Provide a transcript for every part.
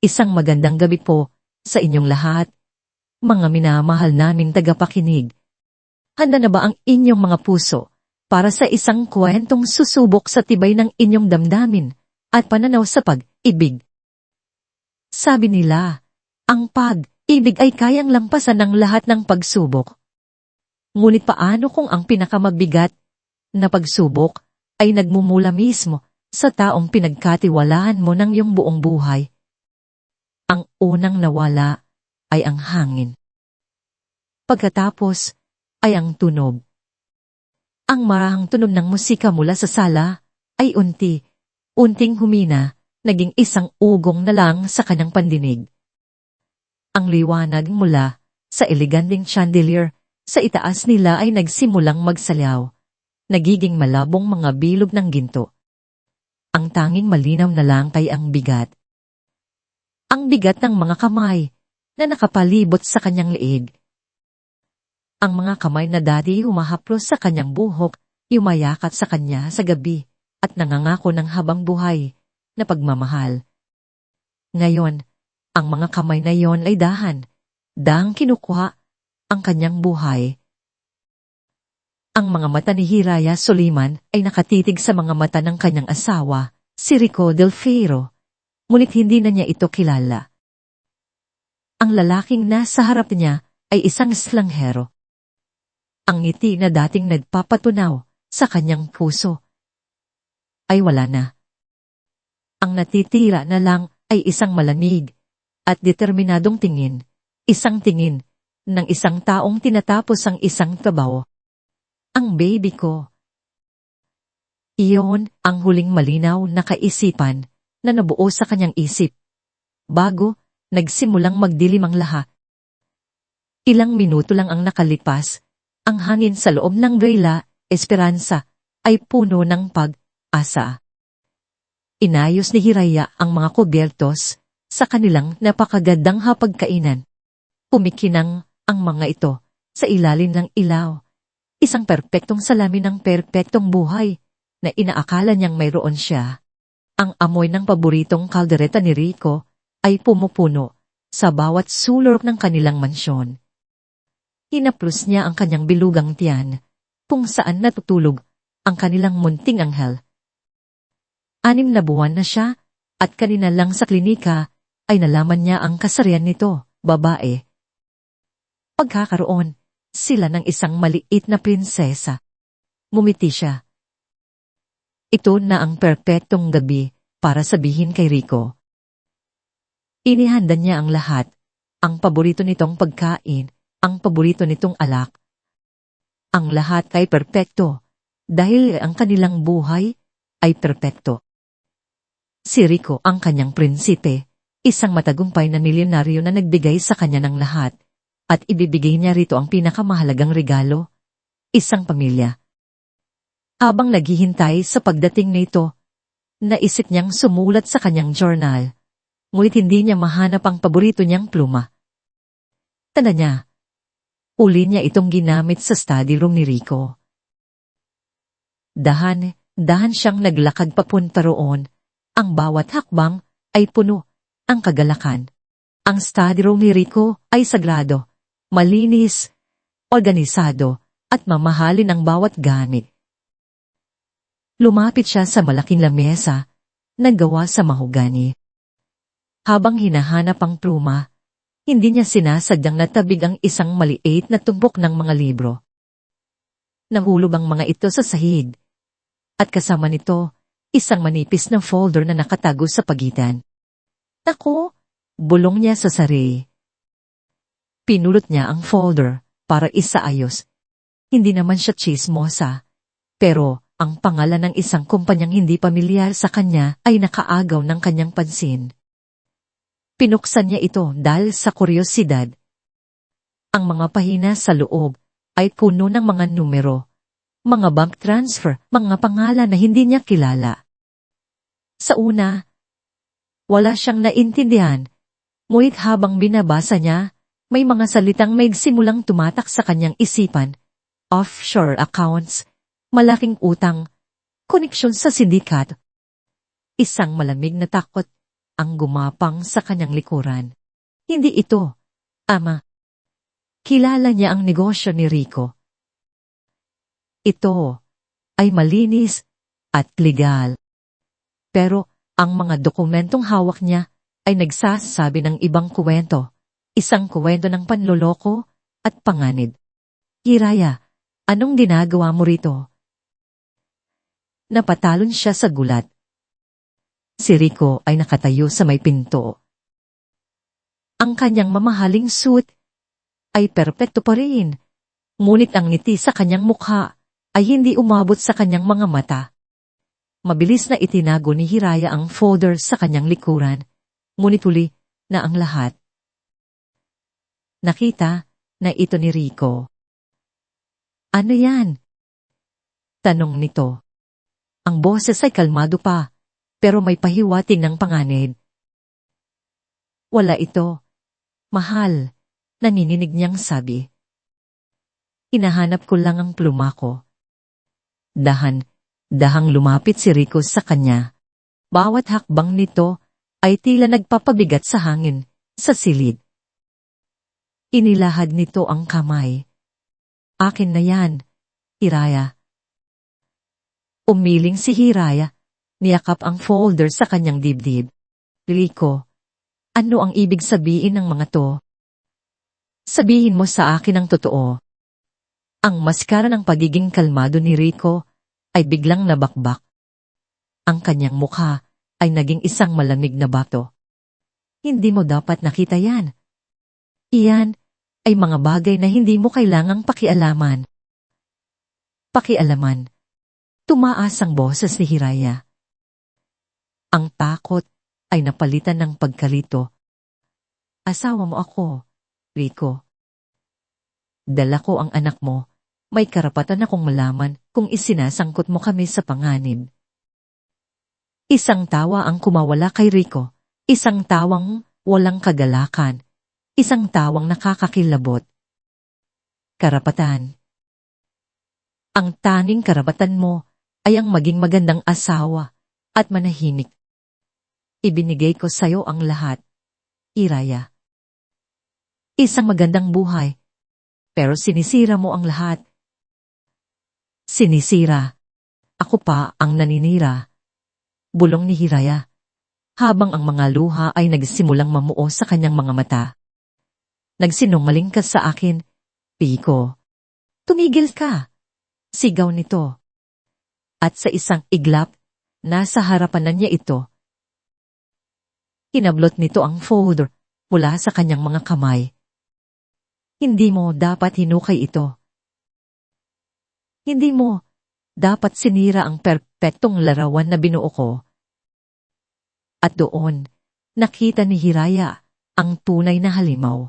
Isang magandang gabi po sa inyong lahat, mga minamahal naming tagapakinig. Handa na ba ang inyong mga puso para sa isang kwentong susubok sa tibay ng inyong damdamin at pananaw sa pag-ibig? Sabi nila, ang pag-ibig ay kayang lampasan ng lahat ng pagsubok. Ngunit paano kung ang pinakamabigat na pagsubok ay nagmumula mismo sa taong pinagkatiwalaan mo ng iyong buong buhay? Ang unang nawala ay ang hangin. Pagkatapos ay ang tunog. Ang marahang tunog ng musika mula sa sala ay unting humina, naging isang ugong na lang sa kanyang pandinig. Ang liwanag mula sa eleganteng chandelier sa itaas nila ay nagsimulang magsalyaw, nagiging malabong mga bilog ng ginto. Ang tanging malinaw na lang ay ang bigat. Ang bigat ng mga kamay na nakapalibot sa kanyang leeg. Ang mga kamay na dati humahaplos sa kanyang buhok, yumayakap sa kanya sa gabi at nangangako ng habang buhay na pagmamahal. Ngayon, ang mga kamay na yon ay dahang kinukuha ang kanyang buhay. Ang mga mata ni Hiraya Soliman ay nakatitig sa mga mata ng kanyang asawa, si Rico Del Fierro. Ngunit hindi na niya ito kilala. Ang lalaking nasa harap niya ay isang estranghero. Ang ngiti na dating nagpapatunaw sa kanyang puso ay wala na. Ang natitira na lang ay isang malamig at determinadong tingin, isang tingin ng isang taong tinatapos ang isang trabaho. Ang baby ko. Iyon ang huling malinaw na kaisipan na nabuo sa kanyang isip, bago nagsimulang magdilim ang lahat. Ilang minuto lang ang nakalipas, ang hangin sa loob ng Bella Esperanza ay puno ng pag-asa. Inayos ni Hiraya ang mga kubyertos sa kanilang napakagandang hapagkainan. Kumikinang ang mga ito sa ilalim ng ilaw, isang perpektong salamin ng perpektong buhay na inaakala niyang mayroon siya. Ang amoy ng paboritong kaldereta ni Rico ay pumupuno sa bawat sulok ng kanilang mansyon. Hinaplos niya ang kanyang bilugang tiyan, kung saan natutulog ang kanilang munting anghel. 6 na buwan na siya, at kanina lang sa klinika ay nalaman niya ang kasarian nito, babae. Pagkakaroon sila ng isang maliit na prinsesa. Ngumiti siya. Ito na ang perpektong gabi para sabihin kay Rico. Inihanda niya ang lahat, ang paborito nitong pagkain, ang paborito nitong alak. Ang lahat ay perpekto, dahil ang kanilang buhay ay perpekto. Si Rico ang kanyang prinsipe, isang matagumpay na milyonaryo na nagbigay sa kanya ng lahat, at ibibigay niya rito ang pinakamahalagang regalo, isang pamilya. Habang naghihintay sa pagdating nito, naisip niyang sumulat sa kanyang journal, ngunit hindi niya mahanap ang paborito niyang pluma. Tanda niya, uli niya itong ginamit sa study room ni Rico. Dahan siyang naglakad papunta roon, ang bawat hakbang ay puno ang kagalakan. Ang study room ni Rico ay sagrado, malinis, organisado, at mamahalin ang bawat gamit. Lumapit siya sa malaking lamesa na gawa sa mahogani. Habang hinahanap ang pluma, hindi niya sinasadyang natabig ang isang maliit na tumpok ng mga libro. Nahulog ang mga ito sa sahig, at kasama nito, isang manipis na folder na nakatago sa pagitan. Naku, bulong niya sa sarili. Pinulot niya ang folder para isaayos. Hindi naman siya tsismosa, pero ang pangalan ng isang kumpanyang hindi pamilyar sa kanya ay nakaagaw ng kanyang pansin. Pinuksan niya ito dahil sa kuryosidad. Ang mga pahina sa loob ay puno ng mga numero, mga bank transfer, mga pangalan na hindi niya kilala. Sa una, wala siyang naintindihan, ngunit habang binabasa niya, may mga salitang may simulang tumatak sa kanyang isipan. Offshore accounts, malaking utang, koneksyon sa sindikat. Isang malamig na takot ang gumapang sa kanyang likuran. Hindi ito, ama. Kilala niya ang negosyo ni Rico. Ito ay malinis at legal. Pero ang mga dokumentong hawak niya ay nagsasabi ng ibang kwento. Isang kwento ng panloloko at panganib. Hiraya, anong ginagawa mo rito? Napatalon siya sa gulat. Si Rico ay nakatayo sa may pinto. Ang kanyang mamahaling suit ay perpekto pa rin, ngunit ang ngiti sa kanyang mukha ay hindi umabot sa kanyang mga mata. Mabilis na itinago ni Hiraya ang folder sa kanyang likuran, ngunit huli na ang lahat. Nakita na ito ni Rico. Ano yan? Tanong nito. Ang boses ay kalmado pa, pero may pahiwating ng panganib. Wala ito. Mahal, nanininig niyang sabi. Hinahanap ko lang ang pluma ko. Dahang lumapit si Rico sa kanya. Bawat hakbang nito ay tila nagpapabigat sa hangin, sa silid. Inilahad nito ang kamay. Akin na yan, Hiraya. Umiling si Hiraya, niyakap ang folder sa kanyang dibdib. Rico, ano ang ibig sabihin ng mga to? Sabihin mo sa akin ang totoo. Ang maskara ng pagiging kalmado ni Rico ay biglang nabakbak. Ang kanyang mukha ay naging isang malamig na bato. Hindi mo dapat nakita yan. Iyan ay mga bagay na hindi mo kailangang pakialaman. Pakialaman. Tumaas ang boses ni Hiraya. Ang takot ay napalitan ng pagkalito. Asawa mo ako, Rico. Dala ko ang anak mo. May karapatan akong malaman kung isinasangkot mo kami sa panganib. Isang tawa ang kumawala kay Rico. Isang tawang walang kagalakan. Isang tawang nakakakilabot. Karapatan. Ang tanging karapatan mo ay ang maging magandang asawa at manahimik. Ibinigay ko sa'yo ang lahat, Hiraya. Isang magandang buhay, pero sinisira mo ang lahat. Sinisira. Ako pa ang naninira. Bulong ni Hiraya, habang ang mga luha ay nagsimulang mamuo sa kanyang mga mata. Nagsinungaling ka sa akin, Rico. Tumigil ka. Sigaw nito. At sa isang iglap, nasa harapan na niya ito. Hinablot nito ang folder mula sa kanyang mga kamay. Hindi mo dapat hinukay ito. Hindi mo dapat sinira ang perpektong larawan na binuo ko. At doon, nakita ni Hiraya ang tunay na halimaw.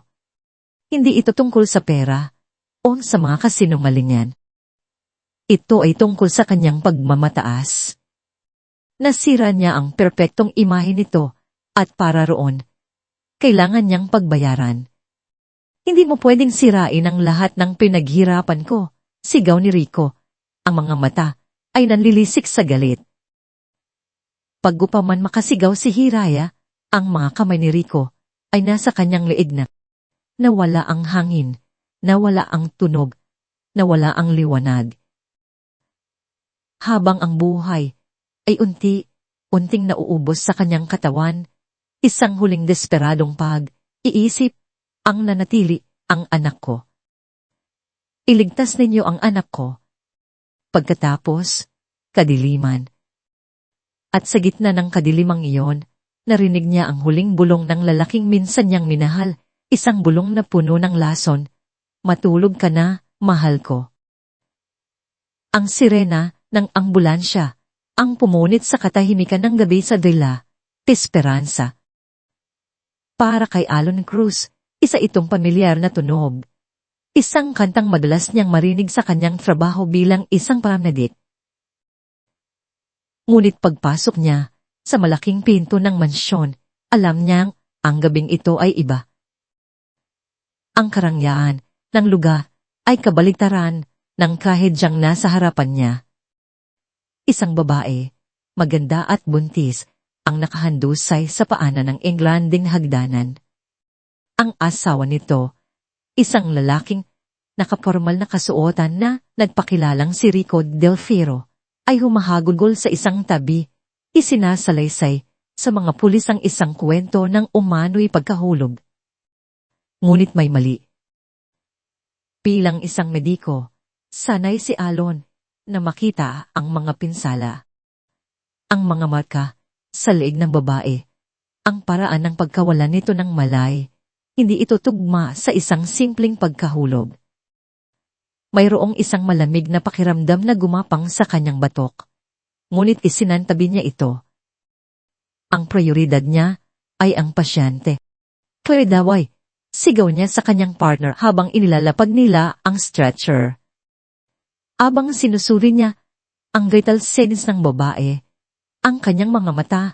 Hindi ito tungkol sa pera o sa mga kasinungalingan. Ito ay tungkol sa kanyang pagmamataas. Nasira niya ang perpektong imahe nito at para roon, kailangan niyang pagbayaran. Hindi mo pwedeng sirain ang lahat ng pinaghirapan ko, sigaw ni Rico. Ang mga mata ay nanlilisik sa galit. Paggupaman makasigaw si Hiraya, ang mga kamay ni Rico ay nasa kanyang leeg na. Nawala ang hangin, nawala ang tunog, nawala ang liwanag. Habang ang buhay ay unti-unting nauubos sa kanyang katawan, isang huling desperadong pag-iisip ang nanatili, ang anak ko. Iligtas ninyo ang anak ko. Pagkatapos, kadiliman. At sa gitna ng kadilimang iyon, narinig niya ang huling bulong ng lalaking minsan niyang minahal, isang bulong na puno ng lason. Matulog ka na, mahal ko. Ang sirena ng ambulansya, ang pumunit sa katahimikan ng gabi sa Villa Esperanza. Para kay Alon Cruz, isa itong pamilyar na tunog. Isang kantang madalas niyang marinig sa kanyang trabaho bilang isang paramedic. Ngunit pagpasok niya sa malaking pinto ng mansyon, alam niyang ang gabing ito ay iba. Ang karangyaan ng lugar ay kabaligtaran ng kahidyang nasa harapan niya. Isang babae, maganda at buntis, ang nakahandusay sa paanan ng englanding hagdanan. Ang asawa nito, isang lalaking nakapormal na kasuotan na nagpakilalang si Rico Del Fierro, ay humahagulgol sa isang tabi, isinasalaysay sa mga pulis ang isang kwento ng umano'y pagkahulog. Ngunit may mali. Bilang isang mediko, sanay si Alon na makita ang mga pinsala. Ang mga marka sa leeg ng babae, ang paraan ng pagkawalan nito ng malay, hindi ito tugma sa isang simpleng pagkahulog. Mayroong isang malamig na pakiramdam na gumapang sa kanyang batok. Ngunit isinantabi niya ito. Ang prioridad niya ay ang pasyente. Kaya daway, sigaw niya sa kanyang partner habang inilalapag nila ang stretcher. Abang sinusuri niya ang vital signs ng babae, ang kanyang mga mata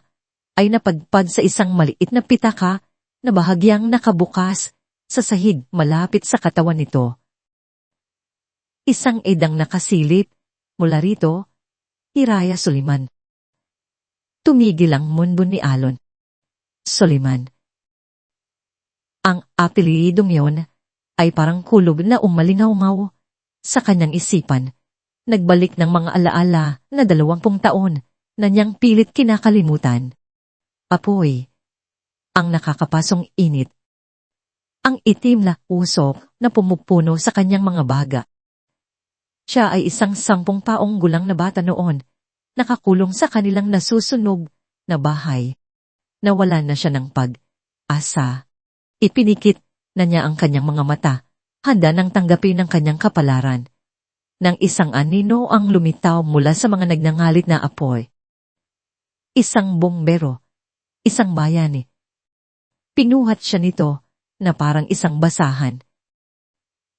ay napadpad sa isang maliit na pitaka na bahagyang nakabukas sa sahig malapit sa katawan nito. Isang edang nakasilip mula rito, Hiraya Suliman. Tumigil ang mundo ni Alon. Suliman. Ang apelidong yon ay parang kulob na umalingaw-ngaw sa kanyang isipan. Nagbalik ng mga alaala na 20 taon na niyang pilit kinakalimutan. Apoy. Ang nakakapasong init. Ang itim na usok na pumupuno sa kanyang mga baga. Siya ay isang 10 taong gulang na bata noon, nakakulong sa kanilang nasusunog na bahay. Nawalan na siya ng pag-asa. Ipinikit na niya ang kanyang mga mata, handa nang tanggapin ang kanyang kapalaran. Nang isang anino ang lumitaw mula sa mga nagnangalit na apoy. Isang bombero, isang bayani. Pinuhat siya nito na parang isang basahan.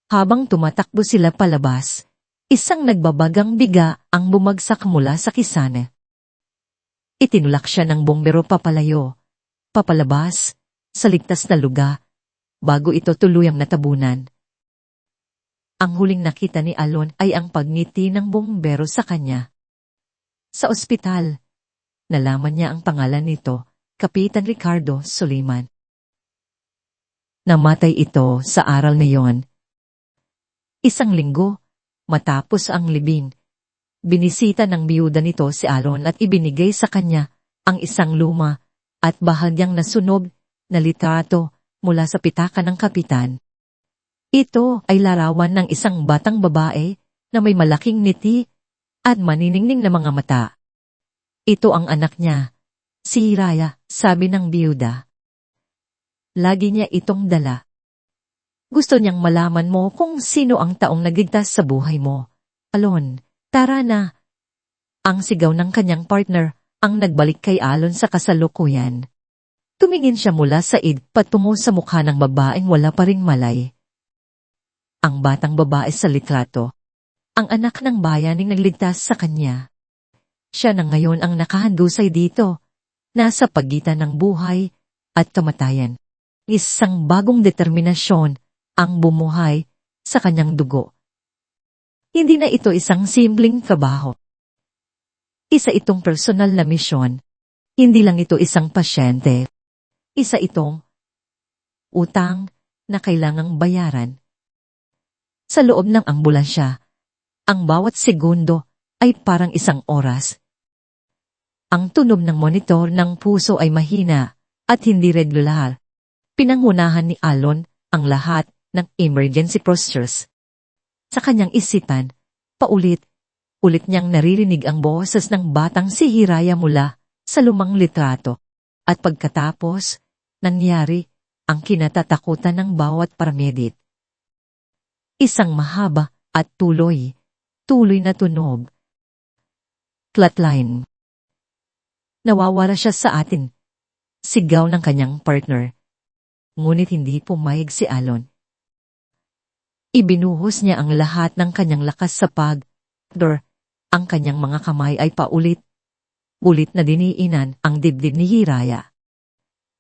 Habang tumatakbo sila palabas, isang nagbabagang biga ang bumagsak mula sa kisana. Itinulak siya ng bombero papalayo, papalabas, sa ligtas na lugar, bago ito tuluyang natabunan. Ang huling nakita ni Alon ay ang pagngiti ng bombero sa kanya. Sa ospital, nalaman niya ang pangalan nito, Kapitan Ricardo Suliman. Namatay ito sa aral na yon. Isang linggo, matapos ang libing, binisita ng biyuda nito si Alon at ibinigay sa kanya ang isang luma at bahagyang nasunog na litrato mula sa pitaka ng kapitan. Ito ay larawan ng isang batang babae na may malaking ngiti at maniningning na mga mata. Ito ang anak niya, si Hiraya, sabi ng biyuda. Lagi niya itong dala. Gusto niyang malaman mo kung sino ang taong nagligtas sa buhay mo. Alon, tara na. Ang sigaw ng kanyang partner ang nagbalik kay Alon sa kasalukuyan. Tumingin siya mula sa id patungo sa mukha ng babaeng wala pa ring malay. Ang batang babae sa litrato, ang anak ng bayaning nagligtas sa kanya. Siya na ngayon ang nakahandusay dito, nasa pagitan ng buhay at kamatayan. Isang bagong determinasyon ang bumuhay sa kanyang dugo. Hindi na ito isang simpleng trabaho. Isa itong personal na misyon. Hindi lang ito isang pasyente. Isa itong utang na kailangang bayaran. Sa loob ng ambulansya, ang bawat segundo ay parang isang oras. Ang tunog ng monitor ng puso ay mahina at hindi regular. Pinangunahan ni Alon ang lahat ng emergency procedures. Sa kanyang isipan, paulit-ulit niyang naririnig ang boses ng batang si Hiraya mula sa lumang litrato. At pagkatapos, nangyari ang kinatatakutan ng bawat paramedit. Isang mahaba at tuloy na tunog. Flatline. Nawawala siya sa atin. Sigaw ng kanyang partner. Ngunit hindi pumayag si Alon. Ibinuhos niya ang lahat ng kanyang lakas sa pag-door. Ang kanyang mga kamay ay paulit-ulit na diniinan ang dibdib ni Hiraya.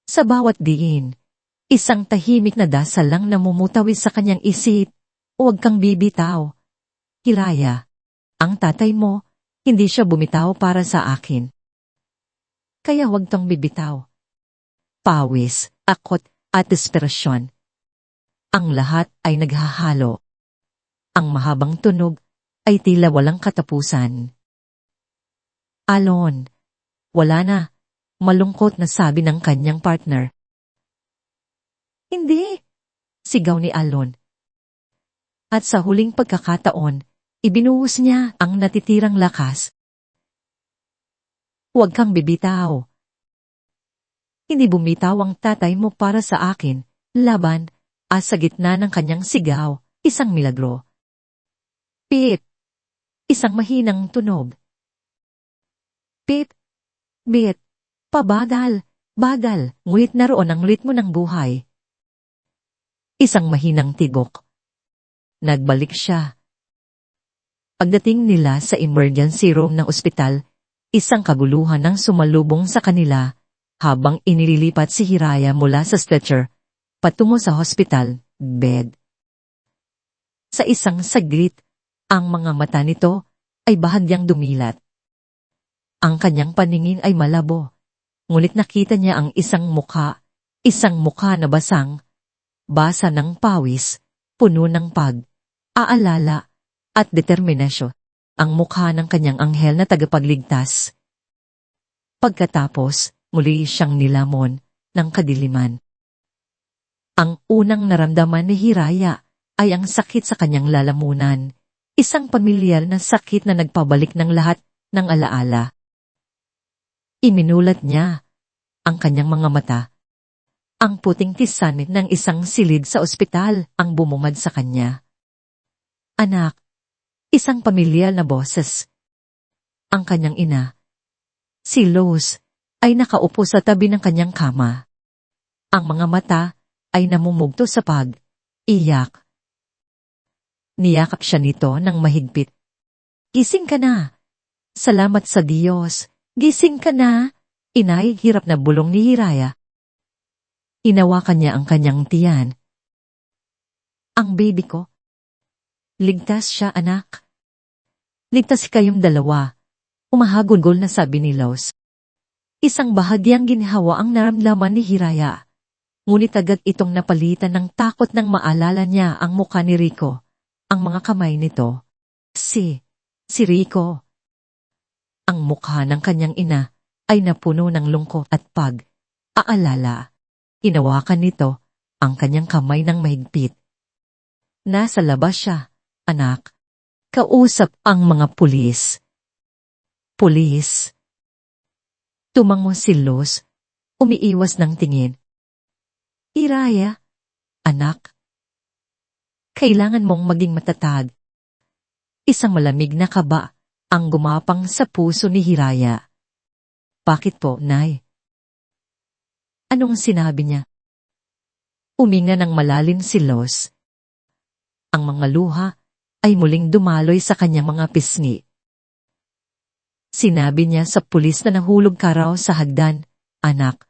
Sa bawat diin, isang tahimik na dasal lang namumutawi sa kanyang isip. Huwag kang bibitaw. Hiraya, ang tatay mo, hindi siya bumitaw para sa akin. kaya huwag tong bibitaw. Pawis, akot, at desperasyon. Ang lahat ay naghahalo. Ang mahabang tunog ay tila walang katapusan. Alon, wala na, malungkot na sabi ng kanyang partner. Hindi, sigaw ni Alon. At sa huling pagkakataon, ibinuhos niya ang natitirang lakas. Huwag kang bibitaw. Hindi bumitaw ang tatay mo para sa akin, laban, sa gitna ng kanyang sigaw, isang milagro. Pip! Isang mahinang tunog. Pip! Bit! Pabagal! Bagal! Ngunit naroon ang ritmo ng buhay. Isang mahinang tigok. Nagbalik siya. Pagdating nila sa emergency room ng ospital, isang kaguluhan ang sumalubong sa kanila habang inililipat si Hiraya mula sa stretcher patungo sa hospital bed. Sa isang saglit, ang mga mata nito ay bahagyang dumilat. Ang kanyang paningin ay malabo, ngunit nakita niya ang isang mukha na basa ng pawis, puno ng pag-aalala at determinasyon, ang mukha ng kanyang anghel na tagapagligtas. Pagkatapos, muli siyang nilamon ng kadiliman. Ang unang naramdaman ni Hiraya ay ang sakit sa kanyang lalamunan, isang pamilyar na sakit na nagpabalik ng lahat ng alaala. Iminulat niya ang kanyang mga mata. Ang puting tisanit ng isang silid sa ospital ang bumungad sa kanya. Anak, isang pamilyar na boses. Ang kanyang ina, si Rose, ay nakaupo sa tabi ng kanyang kama. Ang mga mata ay namumugto sa pag-iyak. Niyakap siya nito ng mahigpit. Gising ka na. Salamat sa Diyos. Gising ka na. Inay, hirap na bulong ni Hiraya. Hinawakan niya ang kanyang tiyan. Ang baby ko. Ligtas siya, anak. Ligtas kayong dalawa. Umahagulgol na sabi ni Rose. Isang bahagyang ginhawa ang naramdaman ni Hiraya. Ngunit agad itong napalitan ng takot nang maalala niya ang mukha ni Rico. Ang mga kamay nito. Si Rico. Ang mukha ng kanyang ina ay napuno ng lungkot at pag-aalala. Hinawakan nito ang kanyang kamay ng mahigpit. Nasa labas siya, anak. Kausap ang mga pulis. Pulis. Tumango si Luz, umiiwas ng tingin. Hiraya, anak. Kailangan mong maging matatag. Isang malamig na kaba ang gumapang sa puso ni Hiraya. Bakit po, Nay? Anong sinabi niya? Uminga ng malalim si Luz. Ang mga luha ay muling dumaloy sa kanyang mga pisngi. Sinabi niya sa pulis na nahulog ka raw sa hagdan, anak.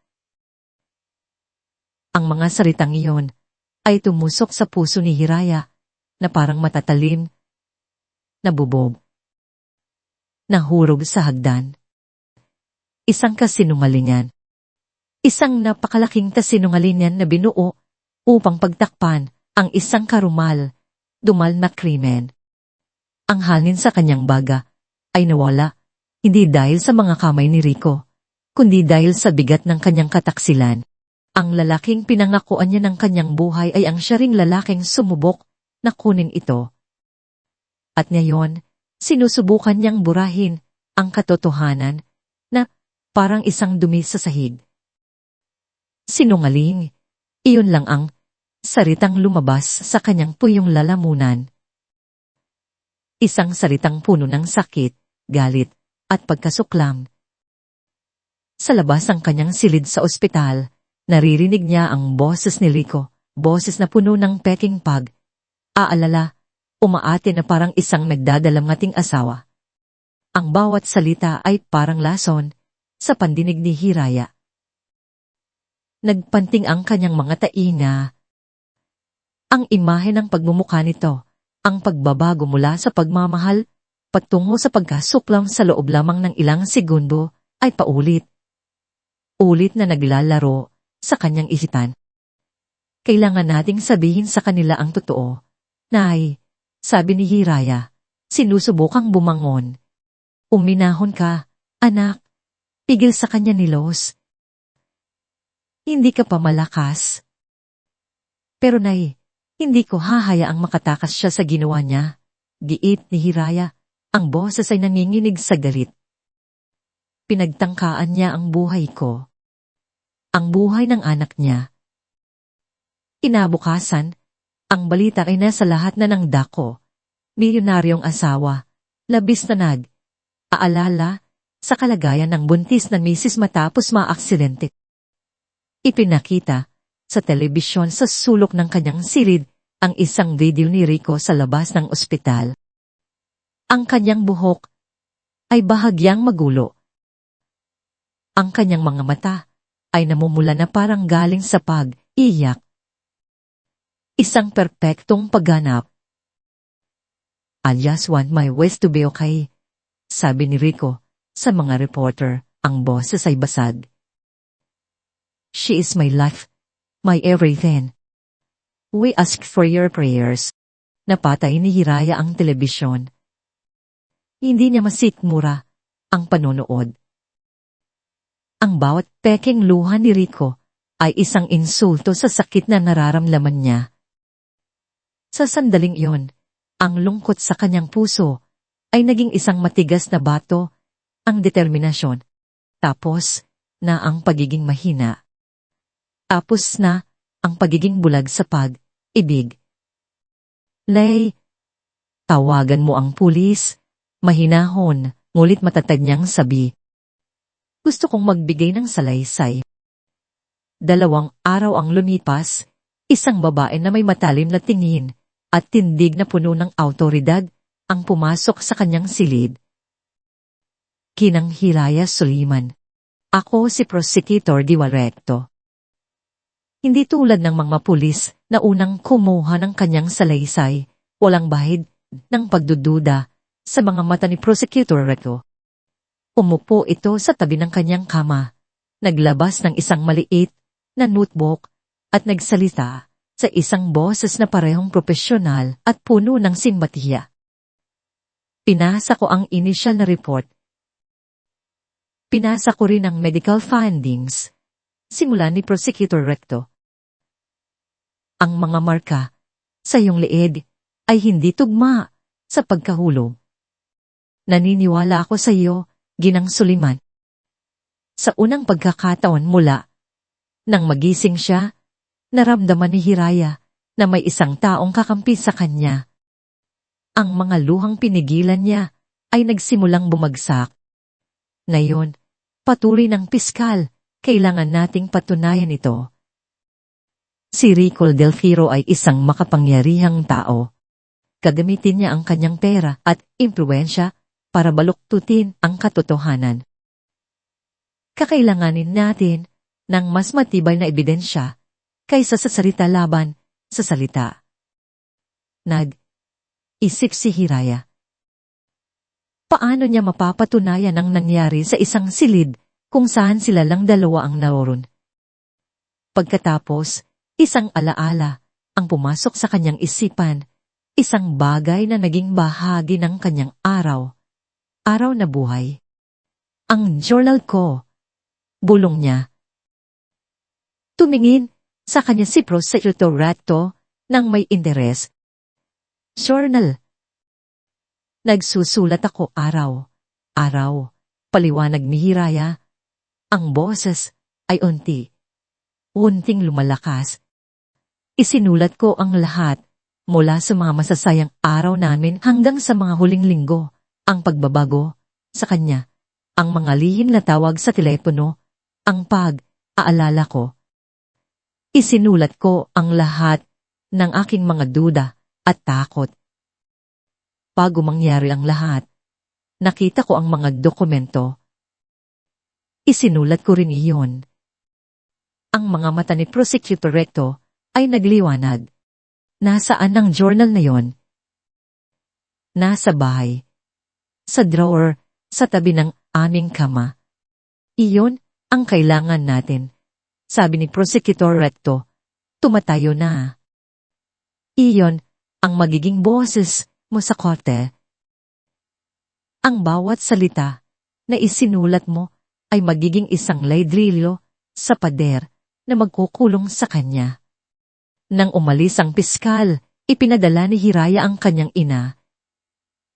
Ang mga salitang iyon ay tumusok sa puso ni Hiraya na parang matatalim, nabubog, nahurog sa hagdan. Isang kasinungalingan. Isang napakalaking kasinungalingan na binuo upang pagtakpan ang isang dumal na krimen. Ang hangin sa kanyang baga ay nawala, hindi dahil sa mga kamay ni Rico, kundi dahil sa bigat ng kanyang kataksilan. Ang lalaking pinangakuan niya ng kanyang buhay ay ang siya ring lalaking sumubok na kunin ito. At ngayon, sinusubukan niyang burahin ang katotohanan na parang isang dumi sa sahig. Sinungaling, iyon lang ang salitang lumabas sa kanyang puyong lalamunan. Isang salitang puno ng sakit, galit, at pagkasuklam. Sa labas ang kanyang silid sa ospital, naririnig niya ang boses ni Rico, boses na puno ng peking pag-aalala, umaate na parang isang nagdadalamhating asawa. Ang bawat salita ay parang lason sa pandinig ni Hiraya. Nagpanting ang kanyang mga tainga. Ang imahe ng pagmumukha nito, ang pagbabago mula sa pagmamahal patungo sa pagkasuklam sa loob lamang ng ilang segundo ay paulit. ulit na naglalaro sa kanyang isipan. Kailangan nating sabihin sa kanila ang totoo. Nay, sabi ni Hiraya, sinusubukang bumangon. Uminahon ka, anak. Pigil sa kanya ni Los. Hindi ka pa malakas. Pero Nay, hindi ko hahayaang makatakas siya sa ginawa niya. Giit ni Hiraya, ang boses ay nanginginig sa galit. Pinagtangkaan niya ang buhay ko. Ang buhay ng anak niya. Kinabukasan, ang balita ay nasa lahat na ng dako. Milyonaryong asawa, labis na aalala sa kalagayan ng buntis na misis matapos maaksidente. Ipinakita sa telebisyon sa sulok ng kanyang silid ang isang video ni Rico sa labas ng ospital. Ang kanyang buhok ay bahagyang magulo. Ang kanyang mga mata ay namumula na parang galing sa pag-iyak. Isang perpektong pagganap. I just want my waist to be okay, sabi ni Rico sa mga reporter, ang boses ay basag. She is my life, my everything. We ask for your prayers. Napatay ni Hiraya ang telebisyon. Hindi niya masikmura ang panonood. Ang bawat peking luha ni Rico ay isang insulto sa sakit na nararamdaman niya. Sa sandaling iyon, ang lungkot sa kanyang puso ay naging isang matigas na bato, ang determinasyon. Tapos na ang pagiging mahina. Tapos na ang pagiging bulag sa pag-ibig. Lay, tawagan mo ang pulis, mahinahon, ngulit matatag niyang sabi. Gusto kong magbigay ng salaysay. 2 araw ang lumipas, isang babae na may matalim na tingin at tindig na puno ng awtoridad ang pumasok sa kanyang silid. Kinang Hiraya Suliman. Ako si Prosecutor Diwarekto. Hindi tulad ng mga pulis na unang kumuha ng kanyang salaysay, walang bahid ng pagdududa sa mga mata ni Prosecutor Recto. Umupo ito sa tabi ng kanyang kama, naglabas ng isang maliit na notebook at nagsalita sa isang boses na parehong propesyonal at puno ng simpatiya. Pinasa ko ang initial na report. Pinasa ko rin ang medical findings, simula ni Prosecutor Recto. Ang mga marka sa iyong leeg ay hindi tugma sa pagkahulog. Naniniwala ako sa iyo, Ginang Suliman. Sa unang pagkakataon mula, nang magising siya, naramdaman ni Hiraya na may isang taong kakampi sa kanya. Ang mga luhang pinigilan niya ay nagsimulang bumagsak. Ngayon, patuloy ng piskal, kailangan nating patunayan ito. Si Rico Delfiro ay isang makapangyarihang tao. Gagamitin niya ang kanyang pera at impluwensya para baluktutin ang katotohanan. Kakailanganin natin ng mas matibay na ebidensya kaysa sa salita laban sa salita. Nag-isip si Hiraya. Paano niya mapapatunayan ang nangyari sa isang silid kung saan sila lang dalawa ang naroon? Pagkatapos, isang alaala ang pumasok sa kanyang isipan, isang bagay na naging bahagi ng kanyang araw na buhay. Ang journal ko, bulong niya. Tumingin sa kanya si Prosecutor Recto nang may interes. Journal. Nagsusulat ako araw, paliwanag ni Hiraya. Ang boses ay unting lumalakas. Isinulat ko ang lahat, mula sa mga masasayang araw namin hanggang sa mga huling linggo, ang pagbabago sa kanya, ang mga lihim na tawag sa telepono, ang pag-aalala ko. Isinulat ko ang lahat ng aking mga duda at takot. Bago mangyari ang lahat, nakita ko ang mga dokumento. Isinulat ko rin iyon. Ang mga mata ni Prosecutor Recto ay nagliwanag. Nasaan ang journal na yon? Nasa bahay. Sa drawer, sa tabi ng aming kama. Iyon ang kailangan natin. Sabi ni Prosecutor Recto, tumatayo na. Iyon ang magiging boses mo sa korte. Ang bawat salita na isinulat mo ay magiging isang laydrilyo sa pader na magkukulong sa kanya. Nang umalis ang piskal, ipinadala ni Hiraya ang kanyang ina,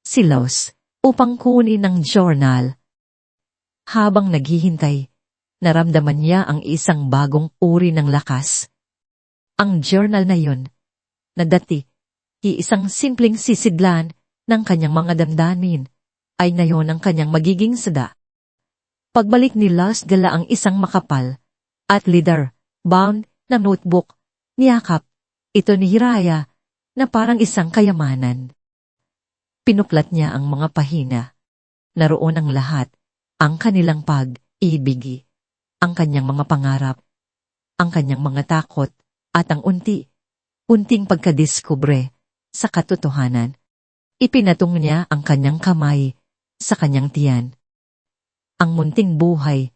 si Los, upang kunin ang journal. Habang naghihintay, naramdaman niya ang isang bagong uri ng lakas. Ang journal na yun, na dati, isang simpleng sisidlan ng kanyang mga damdamin, ay ngayon ang kanyang magiging sada. Pagbalik ni Los dala ang isang makapal at leather-bound na notebook, niyakap ito ni Hiraya na parang isang kayamanan. Pinuklat niya ang mga pahina. Naroon ang lahat, ang kanilang pag-ibig, ang kanyang mga pangarap, ang kanyang mga takot, at ang unting pagkadiskubre sa katotohanan. Ipinatong niya ang kanyang kamay sa kanyang tiyan. Ang munting buhay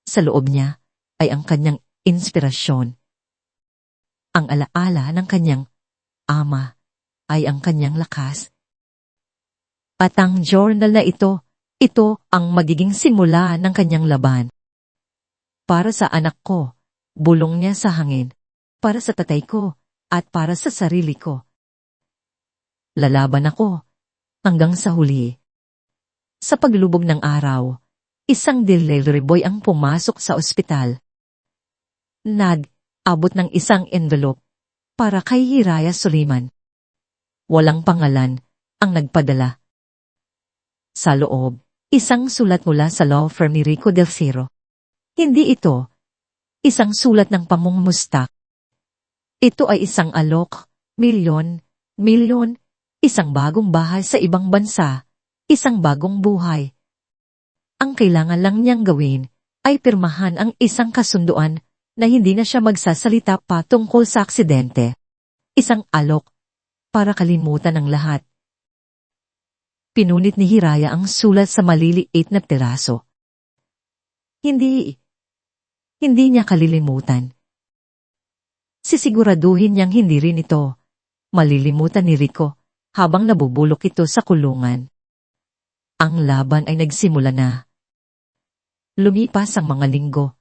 sa loob niya ay ang kanyang inspirasyon. Ang alaala ng kanyang ama ay ang kanyang lakas. At ang journal na ito ang magiging simula ng kanyang laban. Para sa anak ko, bulong niya sa hangin. Para sa tatay ko, at para sa sarili ko. Lalaban ako hanggang sa huli. Sa paglubog ng araw, isang delivery boy ang pumasok sa ospital. Nag-abot ng isang envelope para kay Hiraya Suliman. Walang pangalan ang nagpadala. Sa loob, isang sulat mula sa law firm ni Rico Del Ciro. Hindi ito isang sulat ng pamumusta. Ito ay isang alok, milyon, isang bagong bahay sa ibang bansa, isang bagong buhay. Ang kailangan lang niyang gawin ay pirmahan ang isang kasunduan na hindi na siya magsasalita pa tungkol sa aksidente. Isang alok para kalimutan ang lahat. Pinunit ni Hiraya ang sulat sa maliliit na piraso. Hindi niya kalilimutan. Sisiguraduhin niyang hindi rin ito malilimutan ni Rico habang nabubulok ito sa kulungan. Ang laban ay nagsimula na. Lumipas ang mga linggo.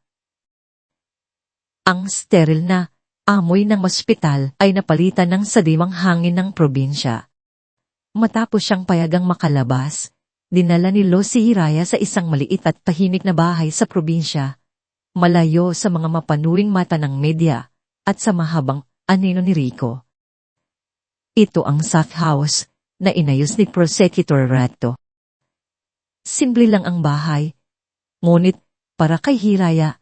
Ang steril na amoy ng ospital ay napalitan ng sadiwang hangin ng probinsya. Matapos siyang payagang makalabas, dinala ni Los si Hiraya sa isang maliit at tahimik na bahay sa probinsya, malayo sa mga mapanuring mata ng media at sa mahabang anino ni Rico. Ito ang safe house na inayos ni Prosecutor Recto. Simple lang ang bahay, ngunit para kay Hiraya,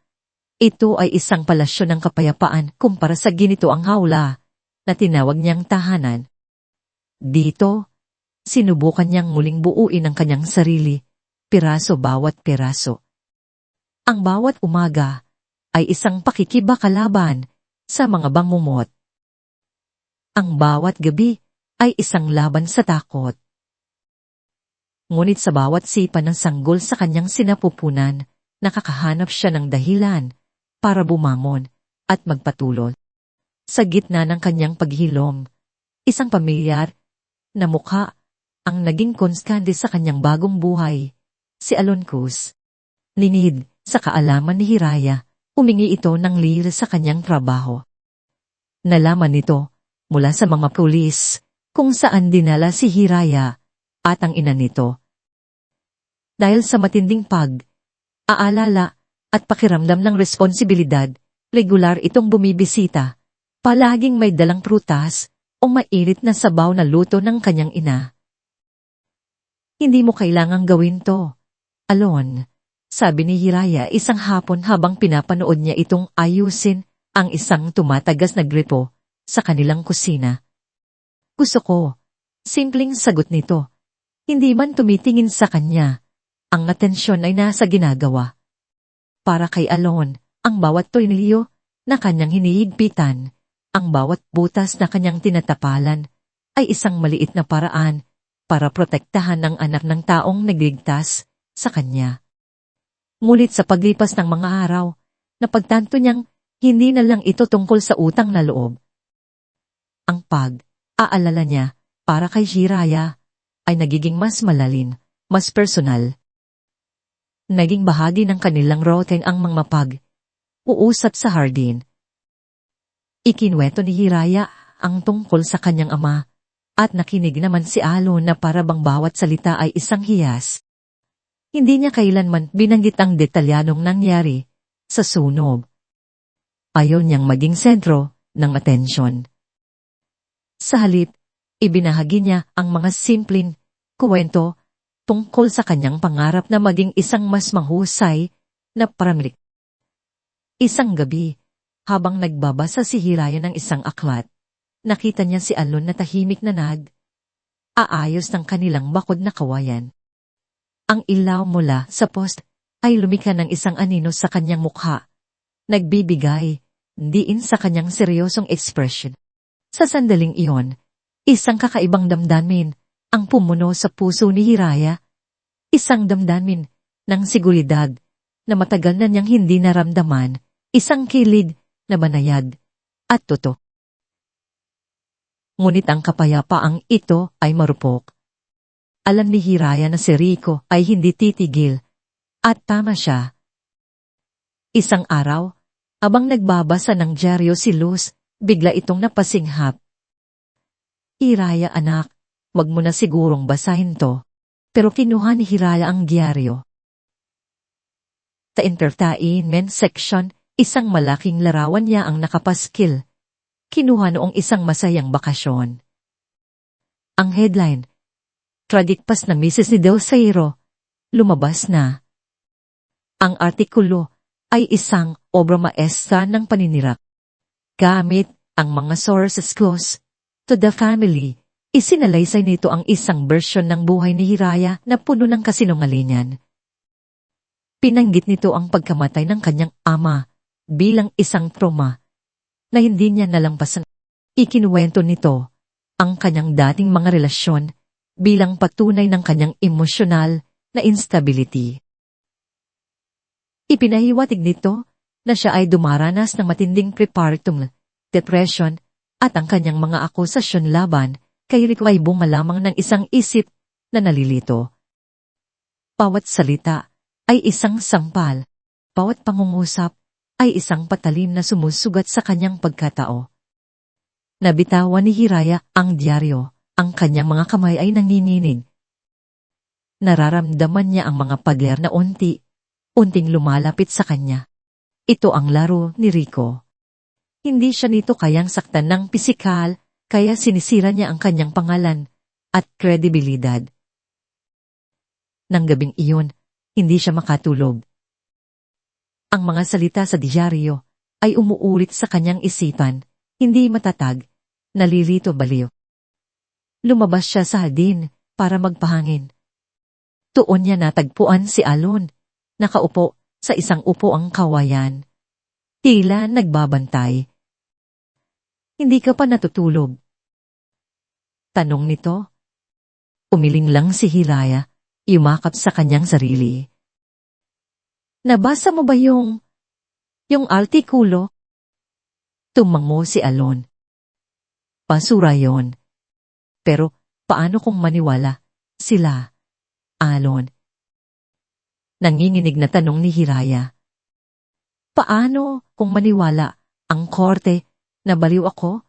ito ay isang palasyo ng kapayapaan kumpara sa ginito ang hawla na tinawag niyang tahanan. Dito, sinubukan niyang muling buuin ang kanyang sarili, piraso bawat piraso. Ang bawat umaga ay isang pakikibakalaban sa mga bangumot. Ang bawat gabi ay isang laban sa takot. Ngunit sa bawat sipa ng sanggol sa kanyang sinapupunan, nakakahanap siya ng dahilan para bumangon at magpatulog. Sa gitna ng kanyang paghilom, isang pamilyar na mukha ang naging konstante sa kanyang bagong buhay, si Alon Cruz. Linid sa kaalaman ni Hiraya, humingi ito ng lihir sa kanyang trabaho. Nalaman nito mula sa mga pulis kung saan dinala si Hiraya at ang ina nito. Dahil sa matinding aalala at pakiramdam ng responsibilidad, regular itong bumibisita, palaging may dalang prutas o mainit na sabaw na luto ng kanyang ina. Hindi mo kailangang gawin to, Alon, sabi ni Hiraya isang hapon habang pinapanood niya itong ayusin ang isang tumatagas na gripo sa kanilang kusina. Gusto ko, simpleng sagot nito. Hindi man tumitingin sa kanya, ang atensyon ay nasa ginagawa. Para kay Alon, ang bawat tornilyo na kanyang hinihigpitan, ang bawat butas na kanyang tinatapalan, ay isang maliit na paraan para protektahan ng anak ng taong nagligtas sa kanya. Ngunit sa paglipas ng mga araw, napagtanto niyang hindi na lang ito tungkol sa utang na loob. Ang pag-aalala niya para kay Jiraya ay nagiging mas malalim, mas personal. Naging bahagi ng kanilang routine ang mga uusap sa hardin. Ikinwento ni Jiraya ang tungkol sa kanyang ama, at nakinig naman si Alon na para bang bawat salita ay isang hiyas. Hindi niya kailanman binanggit ang detalyadong nangyari sa sunog. Ayaw niyang maging sentro ng atensyon. Sa halip, ibinahagi niya ang mga simpleng kuwento tungkol sa kanyang pangarap na maging isang mas mahusay na paramedic. Isang gabi, habang nagbabasa si Jiraya ng isang aklat, nakita niya si Alon na tahimik na aayos ng kanilang bakod na kawayan. Ang ilaw mula sa post ay lumika ng isang anino sa kanyang mukha, nagbibigay diin sa kanyang seryosong ekspresyon. Sa sandaling iyon, isang kakaibang damdamin ang pumuno sa puso ni Jiraya, isang damdamin ng seguridad na matagal na niyang hindi naramdaman, isang kilig na banayad at totoo. Ngunit ang kapayapaang ito ay marupok. Alam ni Jiraya na si Rico ay hindi titigil, at tama siya. Isang araw, habang nagbabasa ng dyaryo si Luz, bigla itong napasinghap. Jiraya anak, wag mo na sigurong basahin to. Pero kinuha ni Jiraya ang dyaryo. Sa entertainment section, isang malaking larawan niya ang nakapaskil. Kinuha noong isang masayang bakasyon. Ang headline, Tragikpas ng Mrs. ni Del Sairo, lumabas na. Ang artikulo ay isang obra maestra ng paninirak. Gamit ang mga sources close to the family, isinalaysay nito ang isang bersyon ng buhay ni Jiraya na puno ng kasinungalingan. Pinanggit nito ang pagkamatay ng kanyang ama bilang isang trauma na hindi niya nalampasan. Ikinuwento nito ang kanyang dating mga relasyon bilang patunay ng kanyang emosyonal na instability. Ipinahiwatig nito na siya ay dumaranas ng matinding prepartum depression at ang kanyang mga akusasyon laban kay Rico ay bunga lamang ng isang isip na nalilito. Bawat salita ay isang sampal, bawat pangungusap ay isang patalim na sumusugat sa kanyang pagkatao. Nabitawan ni Jiraya ang dyaryo, ang kanyang mga kamay ay nanginginig. Nararamdaman niya ang mga pader na unting lumalapit sa kanya. Ito ang laro ni Rico. Hindi siya nito kayang saktan ng pisikal, kaya sinisira niya ang kanyang pangalan at kredibilidad. Nang gabing iyon, hindi siya makatulog. Ang mga salita sa diaryo ay umuulit sa kanyang isipan, hindi matatag, nalilito baliw. Lumabas siya sa hardin para magpahangin. Doon niya natagpuan si Alon, nakaupo sa isang upuang kawayan. Tila nagbabantay. Hindi ka pa natutulog? Tanong nito. Umiling lang si Jiraya, yumakap sa kanyang sarili. Nabasa mo ba yung artikulo? Tumango si Alon. Basura yon. Pero paano kung maniwala sila, Alon? Nanginginig na tanong ni Jiraya. Paano kung maniwala ang korte na baliw ako?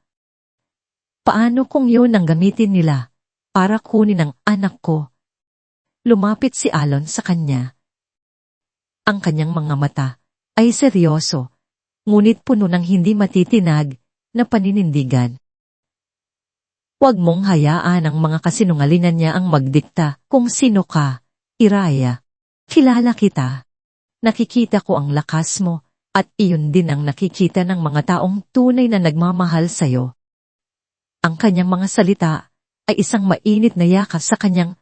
Paano kung yun ang gamitin nila para kunin ang anak ko? Lumapit si Alon sa kanya. Ang kanyang mga mata ay seryoso, ngunit puno ng hindi matitinag na paninindigan. Huwag mong hayaan ang mga kasinungalingan niya ang magdikta kung sino ka, Jiraya. Kilala kita. Nakikita ko ang lakas mo at iyon din ang nakikita ng mga taong tunay na nagmamahal sayo. Ang kanyang mga salita ay isang mainit na yakas sa kanyang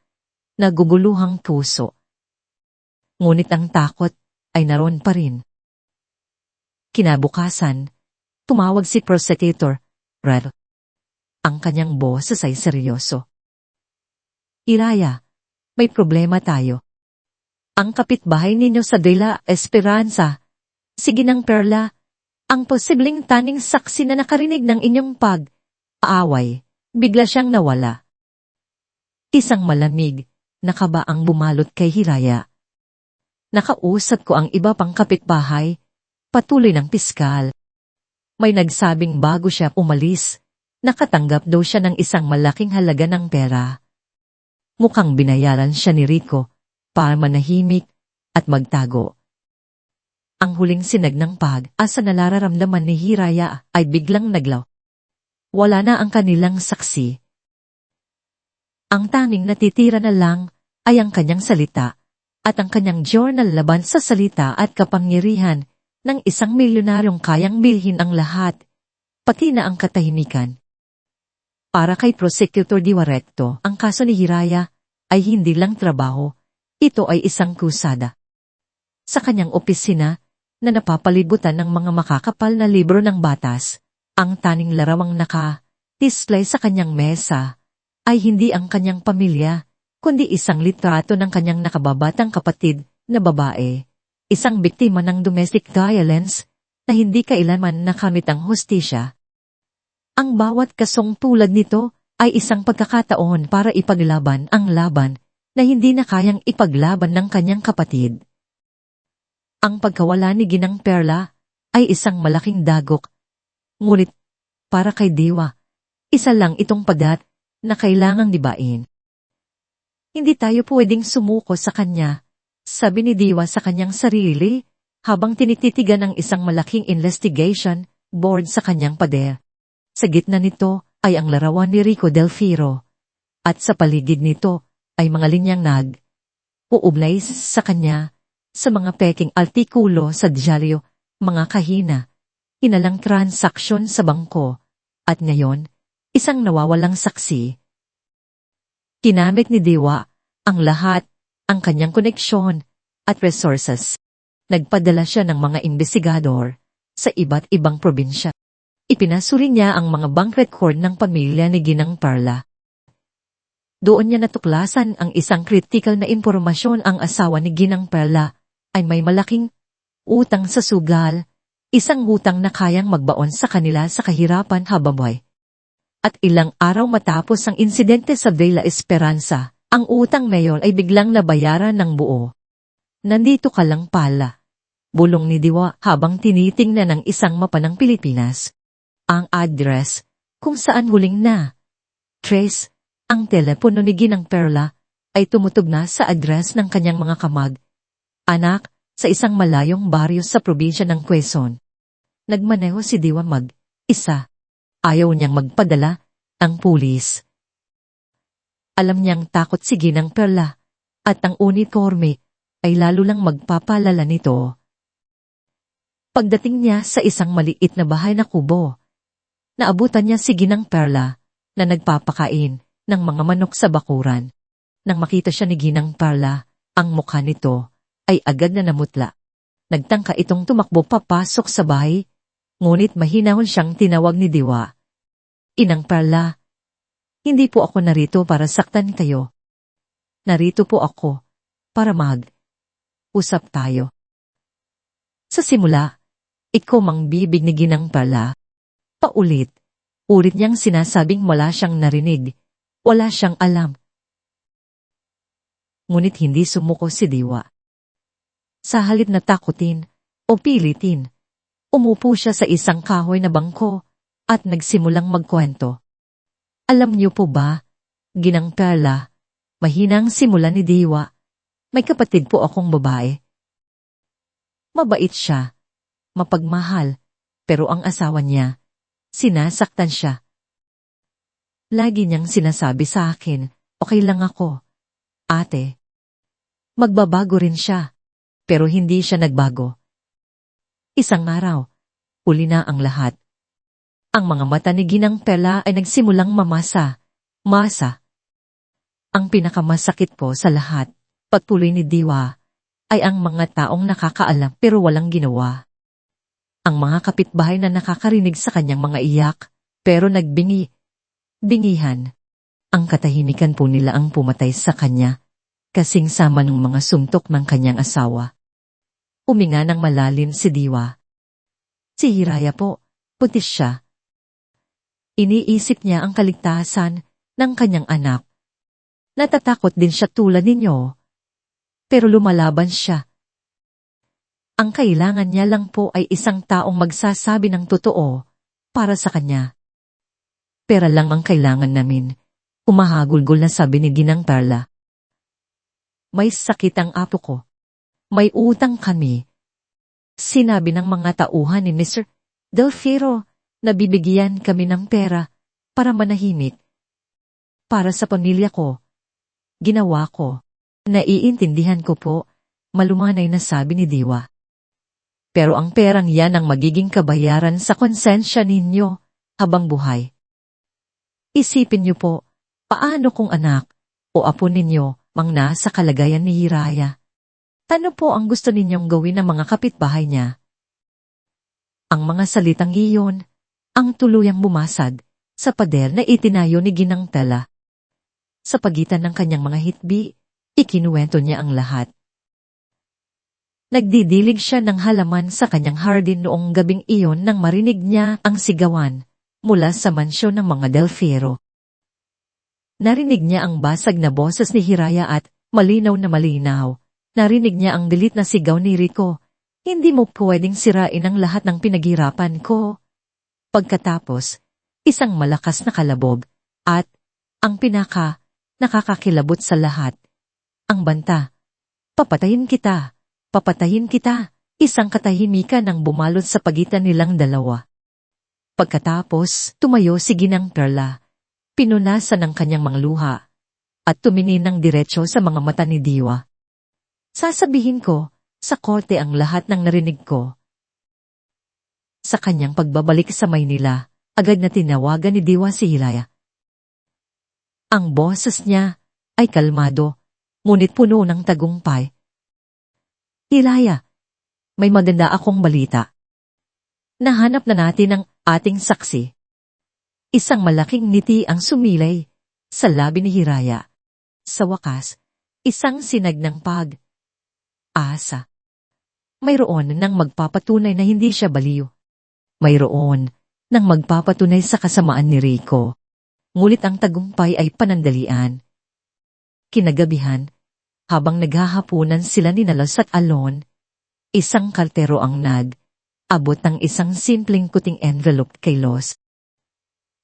naguguluhang puso. Ngunit ang takot ay naroon pa rin. Kinabukasan, tumawag si Prosecutor Red. Ang kanyang boses ay seryoso. Jiraya, may problema tayo. Ang kapitbahay ninyo sa De La Esperanza, si Ginang Perla, ang posibleng taning saksi na nakarinig ng inyong pag-aaway, bigla siyang nawala. Isang malamig na kaba ang bumalot kay Hiraya. Nakausap ko ang iba pang kapitbahay, patuloy ng piskal. May nagsabing bago siya umalis, nakatanggap daw siya ng isang malaking halaga ng pera. Mukhang binayaran siya ni Rico para manahimik at magtago. Ang huling sinag ng pag-asa na nararamdaman ni Hiraya ay biglang naglaw. Wala na ang kanilang saksi. Ang tanging natitira na lang ay ang kanyang salita at ang kanyang journal laban sa salita at kapangyarihan ng isang milyonaryong kayang bilhin ang lahat, pati na ang katahimikan. Para kay Prosecutor Directo, ang kaso ni Hiraya ay hindi lang trabaho, ito ay isang kusada. Sa kanyang opisina, na napapalibutan ng mga makakapal na libro ng batas, ang taning larawang naka-display sa kanyang mesa ay hindi ang kanyang pamilya, kundi isang litrato ng kanyang nakababatang kapatid na babae, isang biktima ng domestic violence na hindi kailanman nakamit ang hustisya. Ang bawat kasong tulad nito ay isang pagkakataon para ipaglaban ang laban na hindi na kayang ipaglaban ng kanyang kapatid. Ang pagkawala ni Ginang Perla ay isang malaking dagok. Ngunit, para kay Diwa, isa lang itong padat na kailangang dibain. Hindi tayo pwedeng sumuko sa kanya, sabi ni Diwa sa kanyang sarili, habang tinititigan ang isang malaking investigation board sa kanyang pader. Sa gitna nito ay ang larawan ni Rico Del Firo, at sa paligid nito ay mga linyang uugnay sa kanya, sa mga peking artikulo sa dyaryo, mga kahina, inalang transaksyon sa bangko, at ngayon, isang nawawalang saksi. Kinamit ni Diwa ang lahat, ang kanyang koneksyon at resources. Nagpadala siya ng mga investigador sa iba't ibang probinsya. Ipinasuri niya ang mga bank record ng pamilya ni Ginang Perla. Doon niya natuklasan ang isang kritikal na impormasyon. Ang asawa ni Ginang Perla ay may malaking utang sa sugal, isang utang na kayang magbaon sa kanila sa kahirapan habang buhay. At ilang araw matapos ang insidente sa De La Esperanza, ang utang mayor ay biglang nabayaran ng buo. Nandito ka lang pala, bulong ni Diwa habang tinitingnan ng isang mapa ng Pilipinas. Ang address, kung saan huling na. Trace, ang telepono ni Ginang Perla ay tumutog na sa address ng kanyang mga kamag-anak sa isang malayong baryo sa probinsya ng Quezon. Nagmaneho si Diwa mag-isa. Ayaw niyang magpadala ang pulis. Alam niyang takot si Ginang Perla at ang uniforme ay lalo lang magpapalala nito. Pagdating niya sa isang maliit na bahay na kubo, naabutan niya si Ginang Perla na nagpapakain ng mga manok sa bakuran. Nang makita siya ni Ginang Perla, ang mukha nito ay agad na namutla. Nagtangka itong tumakbo papasok sa bahay, ngunit mahinahon siyang tinawag ni Diwa. Inang Perla, hindi po ako narito para saktan kayo. Narito po ako para mag-usap tayo. Sa simula, ikaw mang bibig ni Ginang Perla. Ulit niyang sinasabing wala siyang narinig, wala siyang alam. Ngunit hindi sumuko si Diwa. Sa halip na takutin o pilitin, umupo siya sa isang kahoy na bangko at nagsimulang magkwento. Alam niyo po ba, Ginang Perla, mahinang simula ni Diwa, may kapatid po akong babae. Mabait siya, mapagmahal, pero ang asawa niya, sinasaktan siya. Lagi niyang sinasabi sa akin, okay lang ako, ate. Magbabago rin siya, pero hindi siya nagbago. Isang araw, uli na ang lahat. Ang mga mata ni Ginang Perla ay nagsimulang masa. Ang pinakamasakit po sa lahat, patuloy ni Diwa, ay ang mga taong nakakaalam pero walang ginawa. Ang mga kapitbahay na nakakarinig sa kanyang mga iyak, pero bingihan. Ang katahimikan po nila ang pumatay sa kanya. kasing sama ng mga suntok ng kanyang asawa. Uminga ng malalim si Diwa. Si Hiraya po, putis siya. Iniisip niya ang kaligtasan ng kanyang anak. Natatakot din siya tulad ninyo. Pero lumalaban siya. Ang kailangan niya lang po ay isang taong magsasabi ng totoo para sa kanya. Pera lang ang kailangan namin, umahagulgol na sabi ni Ginang Perla. May sakit ang apo ko. May utang kami. Sinabi ng mga tauhan ni Mr. Delfero na bibigyan kami ng pera para manahimik. Para sa pamilya ko. Ginawa ko. Naiintindihan ko po, malumanay na sabi ni Diwa. Pero ang perang yan ang magiging kabayaran sa konsensya ninyo habang buhay. Isipin niyo po, paano kung anak o apo ninyo mang nasa kalagayan ni Hiraya? Ano po ang gusto ninyong gawin ng mga kapitbahay niya? Ang mga salitang iyon, ang tuluyang bumasag sa pader na itinayo ni Ginang Tela. Sa pagitan ng kanyang mga hitbi, ikinuwento niya ang lahat. Nagdidilig siya ng halaman sa kanyang hardin noong gabing iyon nang marinig niya ang sigawan mula sa mansyon ng mga Delfero. Narinig niya ang basag na boses ni Hiraya at malinaw na malinaw. Narinig niya ang galit na sigaw ni Rico. Hindi mo pwedeng sirain ang lahat ng pinaghirapan ko. Pagkatapos, isang malakas na kalabog at ang nakakakilabot sa lahat. Ang banta, papatayin kita, papatayin kita, isang katahimikan ang bumalot sa pagitan nilang dalawa. Pagkatapos, tumayo si Ginang Perla, pinunasan ng kanyang mga luha, at tumingin ng diretsyo sa mga mata ni Diwa. Sasabihin ko, sa korte ang lahat ng narinig ko. Sa kanyang pagbabalik sa Maynila, agad na tinawagan ni Diwa si Hiraya. Ang boses niya ay kalmado, ngunit puno ng tagumpay. Hiraya, may maganda akong balita. Nahanap na natin ang ating saksi. Isang malaking ngiti ang sumilay sa labi ni Hiraya. Sa wakas, isang sinag ng asa. Mayroon nang magpapatunay na hindi siya baliw. Mayroon nang magpapatunay sa kasamaan ni Rico. Ngulit ang tagumpay ay panandalian. Kinagabihan, habang naghahapunan sila ni Los at Alon, isang kartero ang abot ng isang simpleng kuting envelope kay Los.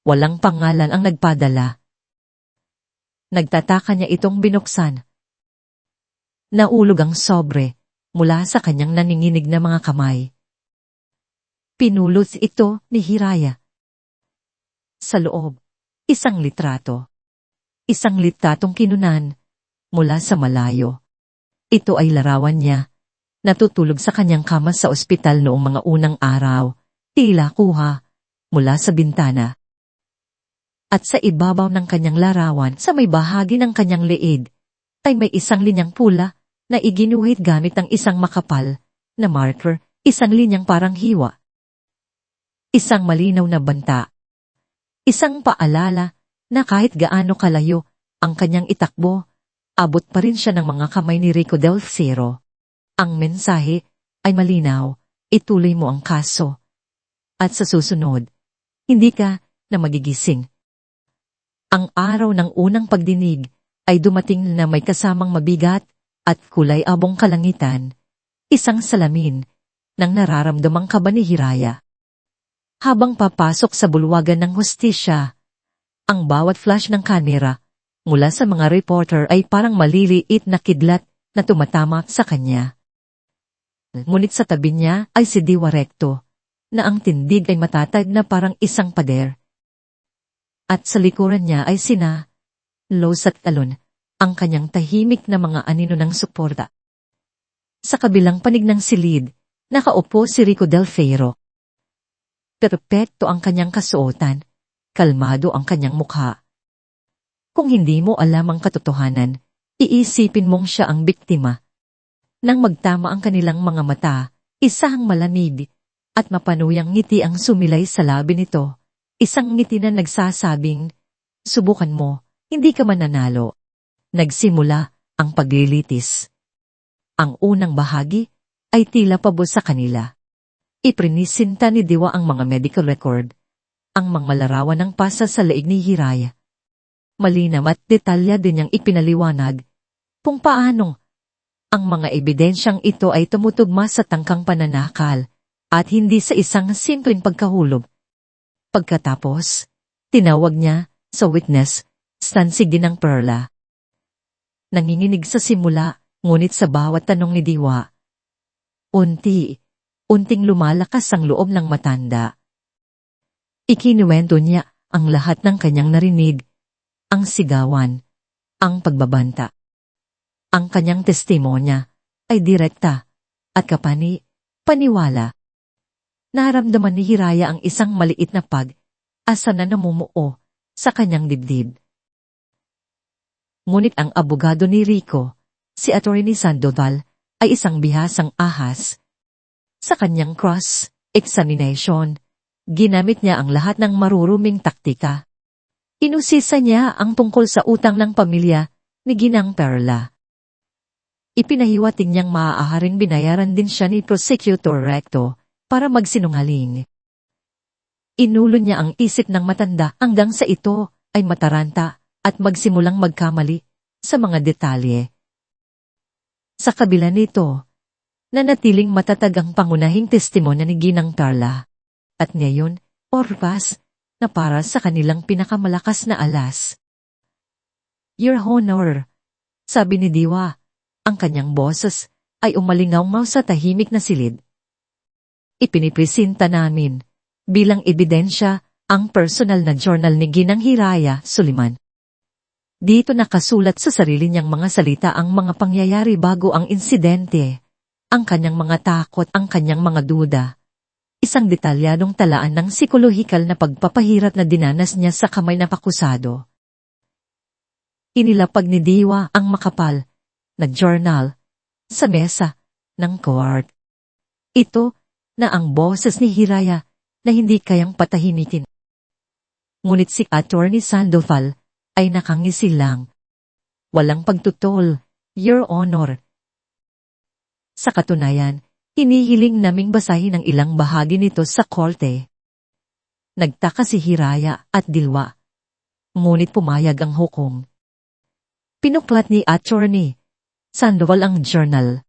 Walang pangalan ang nagpadala. Nagtataka niya itong binuksan. Naulog ang sobre mula sa kanyang naninginig na mga kamay. Pinulot ito ni Hiraya. Sa loob, isang litrato. Isang litratong kinunan mula sa malayo. Ito ay larawan niya. Natutulog sa kanyang kama sa ospital noong mga unang araw. Tila kuha mula sa bintana. At sa ibabaw ng kanyang larawan sa may bahagi ng kanyang leeg ay may isang linyang pula na iginuhit gamit ng isang makapal na marker, isang linyang parang hiwa. Isang malinaw na banta. Isang paalala na kahit gaano kalayo ang kanyang itakbo, abot pa rin siya ng mga kamay ni Rico Delfero. Ang mensahe ay malinaw, ituloy mo ang kaso. At sa susunod, hindi ka na magigising. Ang araw ng unang pagdinig ay dumating na may kasamang mabigat at kulay abong kalangitan, isang salamin ng nararamdamang kaba ni Hiraya. Habang papasok sa bulwagan ng hustisya, ang bawat flash ng kamera mula sa mga reporter ay parang maliliit na kidlat na tumatama sa kanya. Ngunit sa tabi niya ay si Diwa Recto, na ang tindig ay matatag na parang isang pader. At sa likuran niya ay sina Los at Alon, ang kanyang tahimik na mga anino ng suporta. Sa kabilang panig ng silid, nakaupo si Rico Delfero. Perpekto ang kanyang kasuotan, kalmado ang kanyang mukha. Kung hindi mo alam ang katotohanan, iisipin mong siya ang biktima. Nang magtama ang kanilang mga mata, isang malamig at mapanuyang ngiti ang sumilay sa labi nito. Isang ngiti na nagsasabing, subukan mo, hindi ka mananalo. Nagsimula ang paglilitis. Ang unang bahagi ay tila pabo sa kanila. Iprinisinta ni Diwa ang mga medical record, ang mga malarawan ng pasa sa leeg ni Hiraya. Malinaw at detalya din niyang ipinaliwanag kung paanong ang mga ebidensyang ito ay tumutugma sa tangkang pananakal at hindi sa isang simpleng pagkahulog. Pagkatapos, tinawag niya sa witness stand si Ginang Perla. Nanginginig sa simula, ngunit sa bawat tanong ni Diwa, unting lumalakas ang loob ng matanda. Ikinuwento niya ang lahat ng kanyang narinig, ang sigawan, ang pagbabanta. Ang kanyang testimonya ay direkta at paniwala. Naramdaman ni Hiraya ang isang maliit na pag-asa na namumuo sa kanyang dibdib. Ngunit ang abogado ni Rico, si Atty. Sandoval, ay isang bihasang ahas. Sa kanyang cross-examination, ginamit niya ang lahat ng maruruming taktika. Inusisa niya ang tungkol sa utang ng pamilya ni Ginang Perla. Ipinahiwating niyang maaaring binayaran din siya ni Prosecutor Recto para magsinungaling. Inulo niya ang isip ng matanda hanggang sa ito ay mataranta at magsimulang magkamali sa mga detalye. Sa kabila nito, nanatiling matatag ang pangunahing testimonya ni Ginang Perla. At ngayon, oras na para sa kanilang pinakamalakas na alas. Your Honor, sabi ni Diwa, ang kanyang boses ay umalingaw sa tahimik na silid. Ipinipresenta namin bilang ebidensya ang personal na journal ni Ginang Hiraya Suliman. Dito nakasulat sa sarili niyang mga salita ang mga pangyayari bago ang insidente, ang kanyang mga takot, ang kanyang mga duda. Isang detalyadong talaan ng psikolohikal na pagpapahirap na dinanas niya sa kamay ng akusado. Inilapag ni Diwa ang makapal na journal sa mesa ng court. Ito na ang boses ni Hiraya na hindi kayang patahimikin. Ngunit si Atty. Sandoval ay nakangisi lang. Walang pagtutol, Your Honor. Sa katunayan, hinihiling naming basahin ang ilang bahagi nito sa korte. Nagtaka si Hiraya at Diwa. Ngunit pumayag ang hukom. Pinuklat ni Atty. Sandoval ang journal.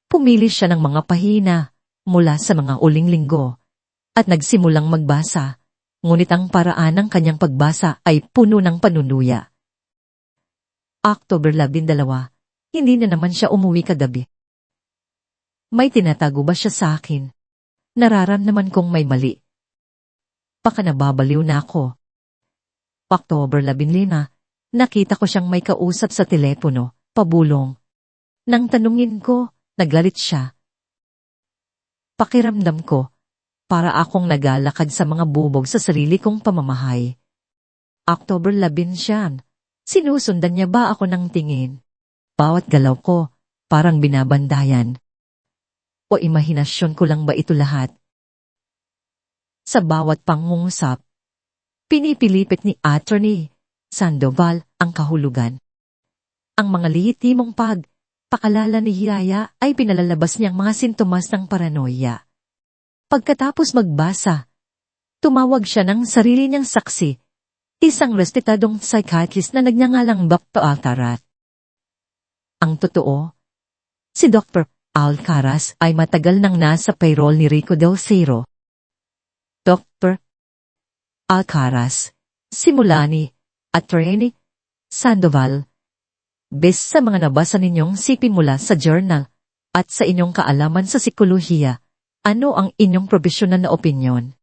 Pumili siya ng mga pahina mula sa mga uling linggo at nagsimulang magbasa, ngunit ang paraan ng kanyang pagbasa ay puno ng panunuya. October 12, hindi na naman siya umuwi kagabi. May tinatago ba siya sa akin? Nararamdaman kong may mali. Baka nababaliw na ako. October 15, nakita ko siyang may kausap sa telepono, pabulong. Nang tanungin ko, naglalit siya. Pakiramdam ko, para akong nagalakad sa mga bubog sa sarili kong pamamahay. October 11, sinusundan niya ba ako ng tingin? Bawat galaw ko, parang binabandayan. O imahinasyon ko lang ba ito lahat? Sa bawat pangungusap, pinipilipit ni Atty. Sandoval ang kahulugan. Ang mga lihitimong pagpakalala ni Hiraya ay pinalalabas niyang mga sintomas ng paranoia. Pagkatapos magbasa, tumawag siya ng sarili niyang saksi, isang respetadong psychiatrist na nagngangalang Dr. Alcaraz. Ang totoo, si Dr. Alcaraz ay matagal nang nasa payroll ni Rico Del Cerro. Dr. Alcaraz, simula ni Atty. Sandoval, base sa mga nabasa ninyong sipin mula sa journal at sa inyong kaalaman sa psikolohiya, ano ang inyong probisyonal na opinyon?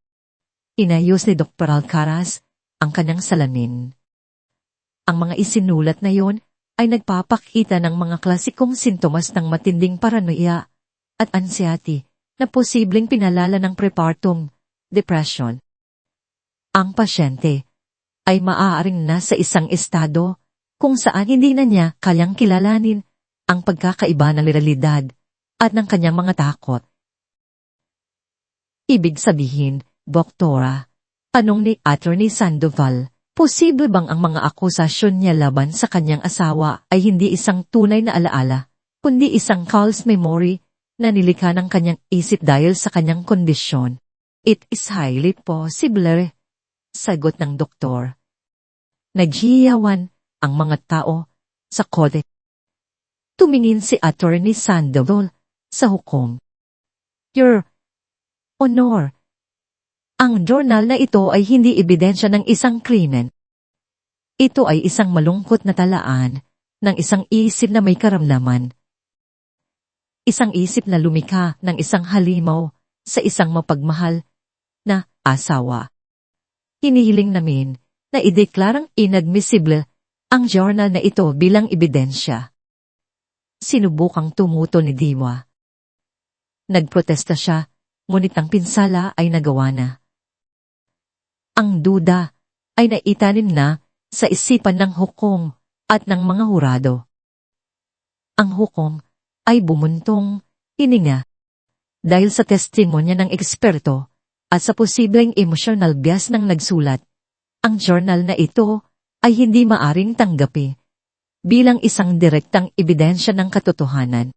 Inayos ni Dr. Alcaraz ang kanyang salamin. Ang mga isinulat na yon ay nagpapakita ng mga klasikong sintomas ng matinding paranoia at anxiety na posibleng pinalala ng prepartum depression. Ang pasyente ay maaaring nasa isang estado kung saan hindi na niya kayang kilalanin ang pagkakaiba ng realidad at ng kanyang mga takot. Ibig sabihin, Doktora, tanong ni Atty. Sandoval, Posible bang ang mga akusasyon niya laban sa kanyang asawa ay hindi isang tunay na alaala, kundi isang false memory na nilikha ng kanyang isip dahil sa kanyang kondisyon? It is highly possible, sagot ng doktor. Naghiyawan ang mga tao sa korte. Tumingin si Attorney Sandoval sa hukom. Your Honor, ang journal na ito ay hindi ebidensya ng isang krimen. Ito ay isang malungkot na talaan ng isang isip na may karamdaman. Isang isip na lumikha ng isang halimaw sa isang mapagmahal na asawa. Hinihiling namin na ideklarang inadmissible ang journal na ito bilang ebidensya. Sinubukang tumuto ni Diwa. Nagprotesta siya, ngunit ang pinsala ay nagawa na. Ang duda ay naitanim na sa isipan ng hukom at ng mga hurado. Ang hukom ay bumuntong hininga dahil sa testimonya ng eksperto at sa posibleng emotional bias ng nagsulat. Ang journal na ito ay hindi maaring tanggapi bilang isang direktang ebidensya ng katotohanan.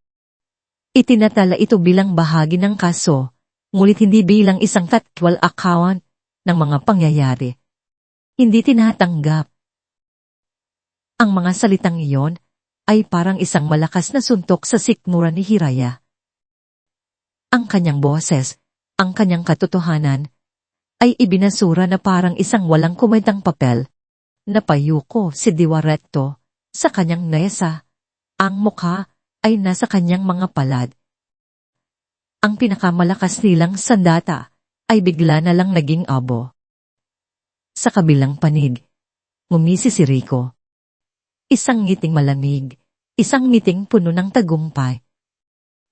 Itinatala ito bilang bahagi ng kaso, ngunit hindi bilang isang factual account ng mga pangyayari. Hindi tinatanggap. Ang mga salitang iyon ay parang isang malakas na suntok sa sikmura ni Hiraya. Ang kanyang boses, ang kanyang katotohanan, ay ibinasura na parang isang walang kumentang papel. Napayuko si Diwa recto sa kanyang mesa. Ang mukha ay nasa kanyang mga palad. Ang pinakamalakas nilang sandata ay bigla na lang naging abo. Sa kabilang panig, ngumisi si Rico. Isang ngiting malamig, isang ngiting puno ng tagumpay.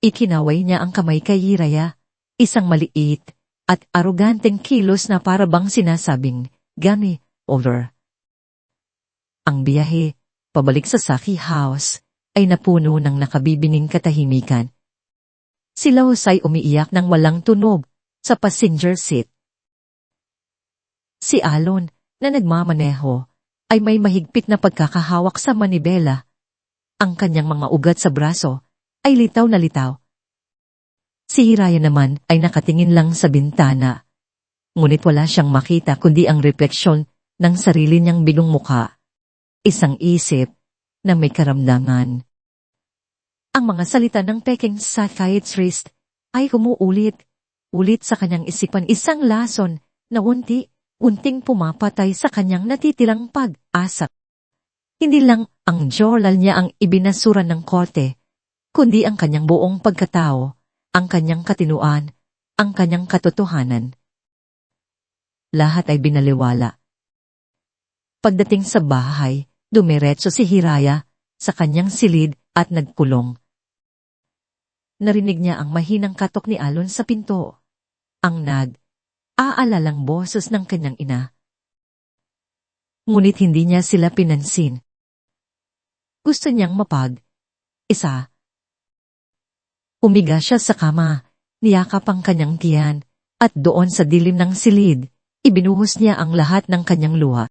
Ikinaway niya ang kamay kay Hiraya, isang maliit at aroganteng kilos na para bang sinasabing, "Gani, over." Ang biyahe, pabalik sa Saki House, ay napuno ng nakabibinging katahimikan. Si Laos ay umiiyak ng walang tunog sa passenger seat. Si Alon, na nagmamaneho, ay may mahigpit na pagkakahawak sa manibela. Ang kanyang mga ugat sa braso ay litaw na litaw. Si Hiraya naman ay nakatingin lang sa bintana. Ngunit wala siyang makita kundi ang refleksyon ng sarili niyang bigong mukha. Isang isip na may karamdaman. Ang mga salita ng peking psychiatrist ay umuulit-ulit sa kanyang isipan, isang lason na unting pumapatay sa kanyang natitirang pag-asa. Hindi lang ang journal niya ang ibinasura ng korte, kundi ang kanyang buong pagkatao, ang kanyang katinuan, ang kanyang katotohanan. Lahat ay binaliwala. Pagdating sa bahay, dumiretso si Hiraya sa kanyang silid at nagkulong. Narinig niya ang mahinang katok ni Alon sa pinto. Ang aalalang boses ng kanyang ina. Ngunit hindi niya sila pinansin. Gusto niyang mapag-isa. Humiga siya sa kama, niyakap ang kanyang tiyan, at doon sa dilim ng silid, ibinuhos niya ang lahat ng kanyang luha.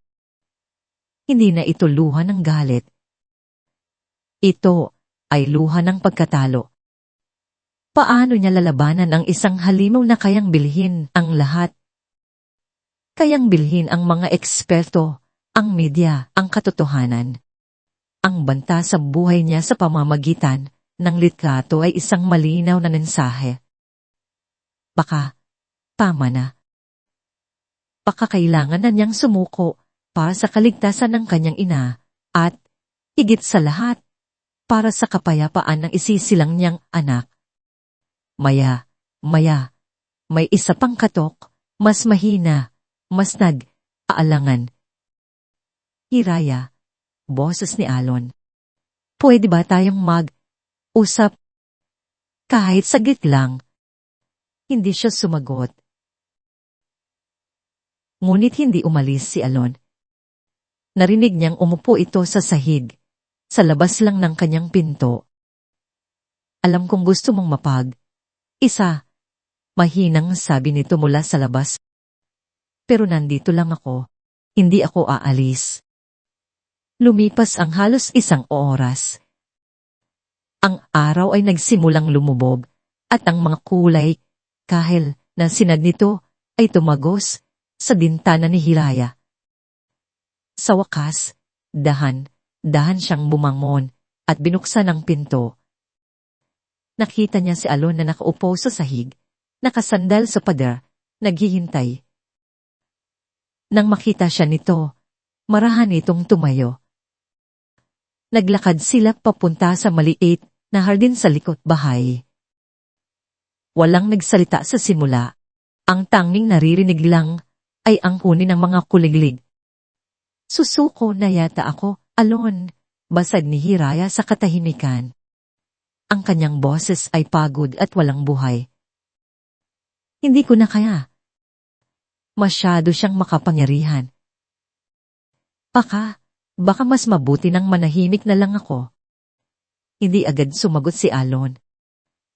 Hindi na ito luha ng galit. Ito ay luha ng pagkatalo. Paano niya lalabanan ang isang halimaw na kayang bilhin ang lahat? Kayang bilhin ang mga eksperto, ang media, ang katotohanan. Ang banta sa buhay niya sa pamamagitan ng litrato ay isang malinaw na mensahe. Baka, tama na. Baka kailangan na niyang sumuko para sa kaligtasan ng kanyang ina at, higit sa lahat, para sa kapayapaan ng isisilang niyang anak. Maya, may isa pang katok, mas mahina, mas nag-aalangan. Hiraya, boses ni Alon. Pwede ba tayong mag-usap? Kahit saglit lang. Hindi siya sumagot. Ngunit hindi umalis si Alon. Narinig niyang umupo ito sa sahig, sa labas lang ng kanyang pinto. Alam kong gusto mong mapag-isa, mahinang sabi nito mula sa labas. Pero nandito lang ako. Hindi ako aalis. Lumipas ang halos 1 oras. Ang araw ay nagsimulang lumubog at ang mga kulay, kahel na sinad nito, ay tumagos sa bintana ni Hiraya. Sa wakas, dahan siyang bumangon at binuksan ang pinto. Nakita niya si Alon na nakaupo sa sahig, nakasandal sa pader, naghihintay. Nang makita siya nito, marahan itong tumayo. Naglakad sila papunta sa maliit na hardin sa likod bahay. Walang nagsalita sa simula. Ang tanging naririnig lang ay ang huni ng mga kuliglig. Susuko na yata ako, Alon, basad ni Hiraya sa katahimikan. Ang kanyang boses ay pagod at walang buhay. Hindi ko na kaya. Masyado siyang makapangyarihan. Baka mas mabuti nang manahimik na lang ako. Hindi agad sumagot si Alon.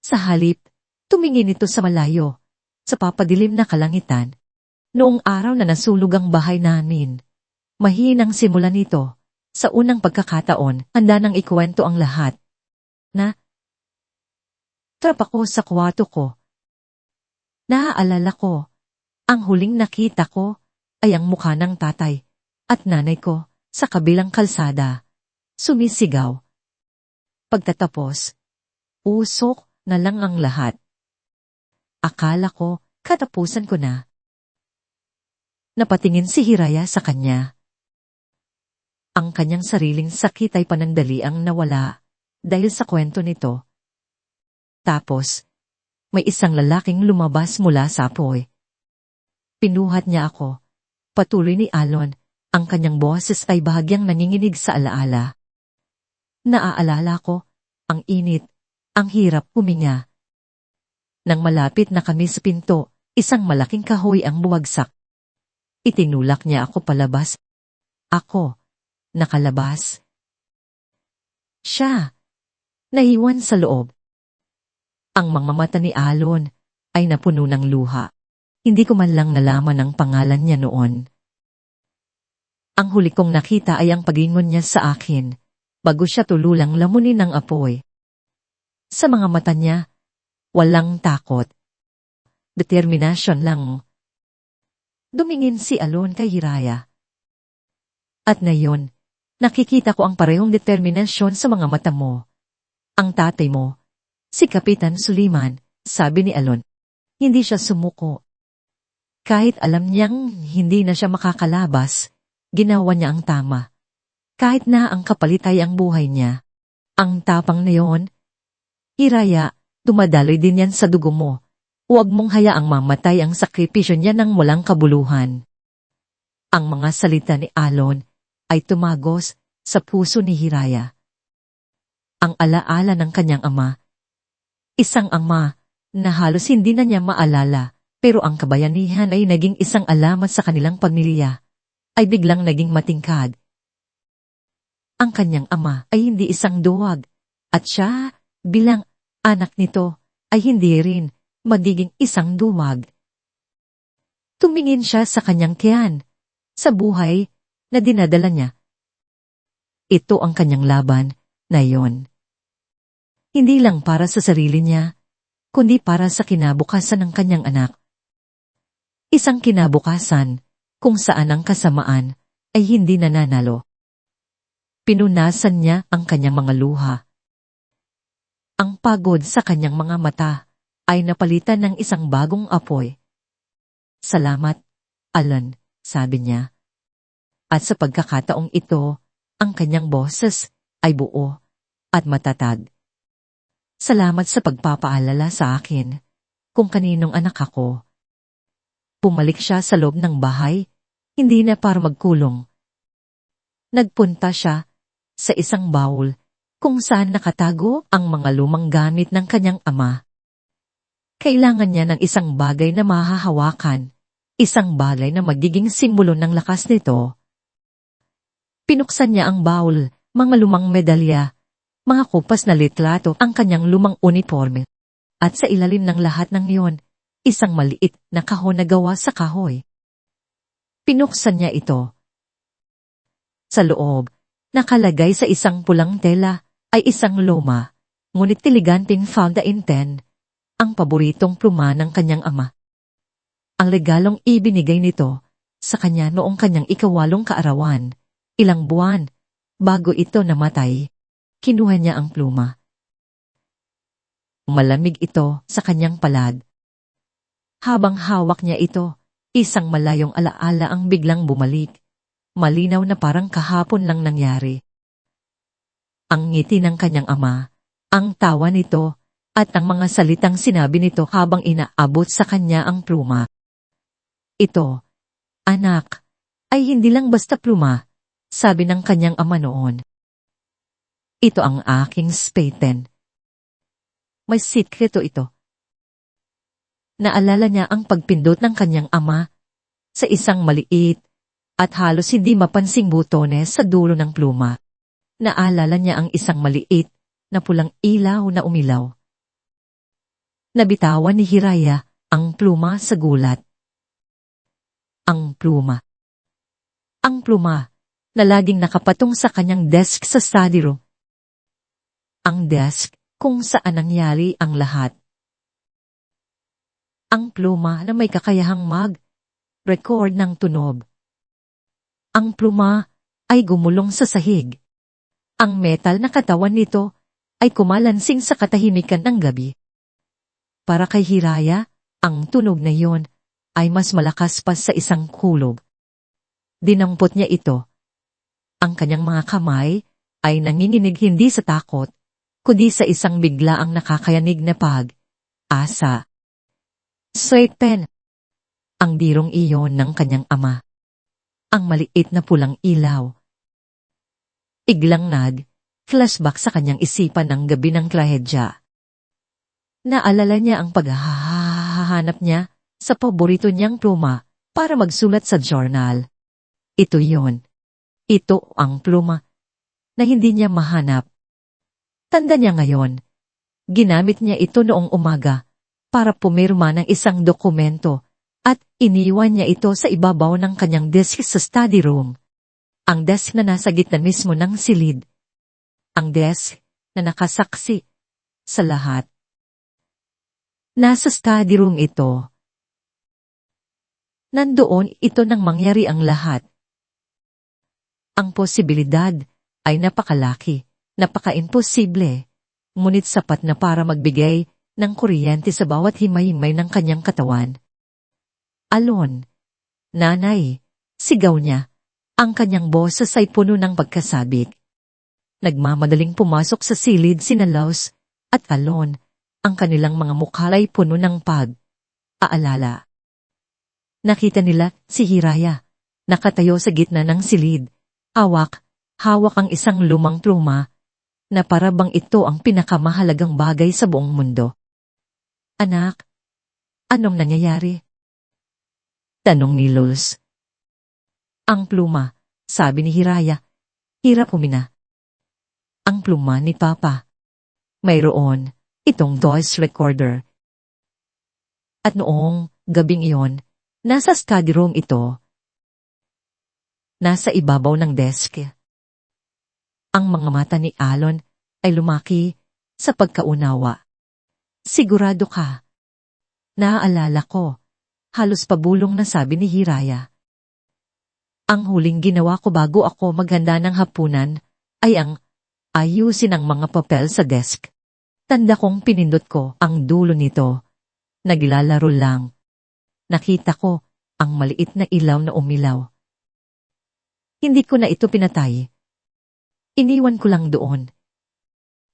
Sa halip, tumingin ito sa malayo, sa papadilim na kalangitan. Noong araw na nasulog ang bahay namin, mahinang simula nito. Sa unang pagkakataon, handa nang ikwento ang lahat. Trap ako sa kwarto ko. Naaalala ko, ang huling nakita ko ay ang mukha ng tatay at nanay ko sa kabilang kalsada. Sumisigaw. Pagtatapos, usok na lang ang lahat. Akala ko, katapusan ko na. Napatingin si Hiraya sa kanya. Ang kanyang sariling sakit ay panandaliang nawala dahil sa kwento nito. Tapos, may isang lalaking lumabas mula sa apoy. Pinuhat niya ako. Patuloy ni Alon, ang kanyang boses ay bahagyang nanginginig sa alaala. Naaalala ko, ang init, ang hirap huminga. Nang malapit na kami sa pinto, isang malaking kahoy ang buwagsak. Itinulak niya ako palabas. Ako, nakalabas. Siya, nahiwan sa loob. Ang mga mata ni Alon ay napuno ng luha. Hindi ko man lang nalaman ang pangalan niya noon. Ang huli kong nakita ay ang pagingon niya sa akin, bago siya tululang lamunin ng apoy. Sa mga mata niya, walang takot. Determinasyon lang. Dumingin si Alon kay Hiraya. At ngayon, nakikita ko ang parehong determinasyon sa mga mata mo. Ang tatay mo, si Kapitan Suliman, sabi ni Alon. Hindi siya sumuko. Kahit alam niyang hindi na siya makakalabas, ginawa niya ang tama. Kahit na ang kapalit ay ang buhay niya. Ang tapang na yon. Hiraya, dumadaloy din yan sa dugo mo. Huwag mong hayaang mamatay ang sakripisyo niya ng walang kabuluhan. Ang mga salita ni Alon ay tumagos sa puso ni Hiraya. Ang alaala ng kanyang ama. Isang ama na halos hindi na niya maalala, pero ang kabayanihan ay naging isang alamat sa kanilang pamilya, ay biglang naging matingkad. Ang kanyang ama ay hindi isang duwag, at siya, bilang anak nito, ay hindi rin magiging isang duwag. Tumingin siya sa kanyang tiyan, sa buhay na dinadala niya. Ito ang kanyang laban na yon. Hindi lang para sa sarili niya, kundi para sa kinabukasan ng kanyang anak. Isang kinabukasan kung saan ang kasamaan ay hindi nananalo. Pinunasan niya ang kanyang mga luha. Ang pagod sa kanyang mga mata ay napalitan ng isang bagong apoy. Salamat, Alon, sabi niya. At sa pagkakataong ito, ang kanyang boses ay buo at matatag. Salamat sa pagpapaalala sa akin kung kaninong anak ako. Pumalik siya sa loob ng bahay, hindi na para magkulong. Nagpunta siya sa isang baul kung saan nakatago ang mga lumang gamit ng kanyang ama. Kailangan niya ng isang bagay na mahahawakan, isang bagay na magiging simbolo ng lakas nito. Pinuksan niya ang baul, mga lumang medalya, mga kupas na litrato, ang kanyang lumang uniforme. At sa ilalim ng lahat ng iyon, isang maliit na kahon na gawa sa kahoy. Pinuksan niya ito Sa loob, nakalagay sa isang pulang tela, ay isang luma, ngunit tiliganting fountain pen, ang paboritong pluma ng kanyang ama. Ang regalong ibinigay nito sa kanya noong kanyang 8 kaarawan, ilang buwan, bago ito namatay, kinuha niya ang pluma. Malamig ito sa kanyang palad. Habang hawak niya ito, isang malayong alaala ang biglang bumalik, malinaw na parang kahapon lang nangyari. Ang ngiti ng kanyang ama, ang tawa nito, at ang mga salitang sinabi nito habang inaabot sa kanya ang pluma. Ito, anak, ay hindi lang basta pluma, sabi ng kanyang ama noon. Ito ang aking spade pen. May sikreto ito. Naalala niya ang pagpindot ng kanyang ama sa isang maliit at halos hindi mapansing butones sa dulo ng pluma. Naalala niya ang isang maliit na pulang ilaw na umilaw. Nabitawan ni Hiraya ang pluma sa gulat. Ang pluma. Ang pluma na laging nakapatong sa kanyang desk sa study room. Ang desk kung saan nangyari ang lahat. Ang pluma na may kakayahang mag-record ng tunog. Ang pluma ay gumulong sa sahig. Ang metal na katawan nito ay kumalansing sa katahimikan ng gabi. Para kay Hiraya, ang tunog na iyon ay mas malakas pa sa isang kulog. Dinampot niya ito. Ang kanyang mga kamay ay nanginginig hindi sa takot, kundi sa isang biglaang nakakayanig na pag-asa. Sweet pen. Ang birong iyon ng kanyang ama. Ang maliit na pulang ilaw. Biglang flashback sa kanyang isipan ng gabi ng trahedya. Naalala niya ang paghahanap niya sa paborito niyang pluma para magsulat sa journal. Ito yon. Ito ang pluma na hindi niya mahanap. Tanda niya ngayon. Ginamit niya ito noong umaga para pumirma ng isang dokumento at iniwan niya ito sa ibabaw ng kanyang desk sa study room. Ang desk na nasa gitna mismo ng silid. Ang desk na nakasaksi sa lahat. Nasa study room ito. Nandoon ito nang mangyari ang lahat. Ang posibilidad ay napakalaki, napaka-imposible, ngunit sapat na para magbigay ng kuryente sa bawat himay-himay ng kanyang katawan. Alon, nanay, sigaw niya. Ang kanyang boses ay puno ng pagkasabik. Nagmamadaling pumasok sa silid sina Laos at Alon. Ang kanilang mga mukha ay puno ng pag-aalala. Nakita nila si Hiraya, nakatayo sa gitna ng silid. Hawak ang isang lumang pluma na parabang ito ang pinakamahalagang bagay sa buong mundo. Anak, anong nangyayari? Tanong ni Luz. Ang pluma, sabi ni Hiraya. Hirap humina. Ang pluma ni Papa. Mayroon itong voice recorder. At noong gabing iyon, nasa study room ito. Nasa ibabaw ng desk. Ang mga mata ni Alon ay lumaki sa pagkaunawa. Sigurado ka. Naaalala ko. Halos pabulong na sabi ni Hiraya. Ang huling ginawa ko bago ako maghanda ng hapunan ay ang ayusin ang mga papel sa desk. Tanda kong pinindot ko ang dulo nito. Naglalaro lang. Nakita ko ang maliit na ilaw na umilaw. Hindi ko na ito pinatay. Iniwan ko lang doon.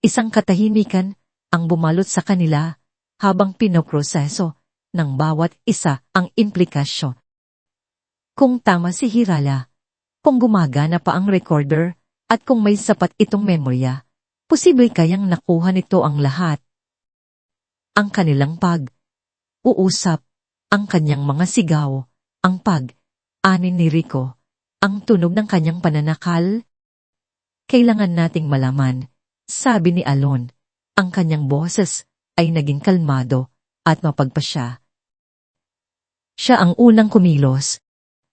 Isang katahimikan ang bumalot sa kanila habang pinoproseso ng bawat isa ang implikasyon. Kung tama si Hiraya, kung gumagana pa ang recorder, at kung may sapat itong memorya, posible kayang nakuha nito ang lahat. Ang kanilang pag-uusap, ang kanyang mga sigaw, ang pag-anin ni Rico, ang tunog ng kanyang pananakal. Kailangan nating malaman, sabi ni Alon, ang kanyang boses ay naging kalmado at mapagpasya. Siya ang unang kumilos.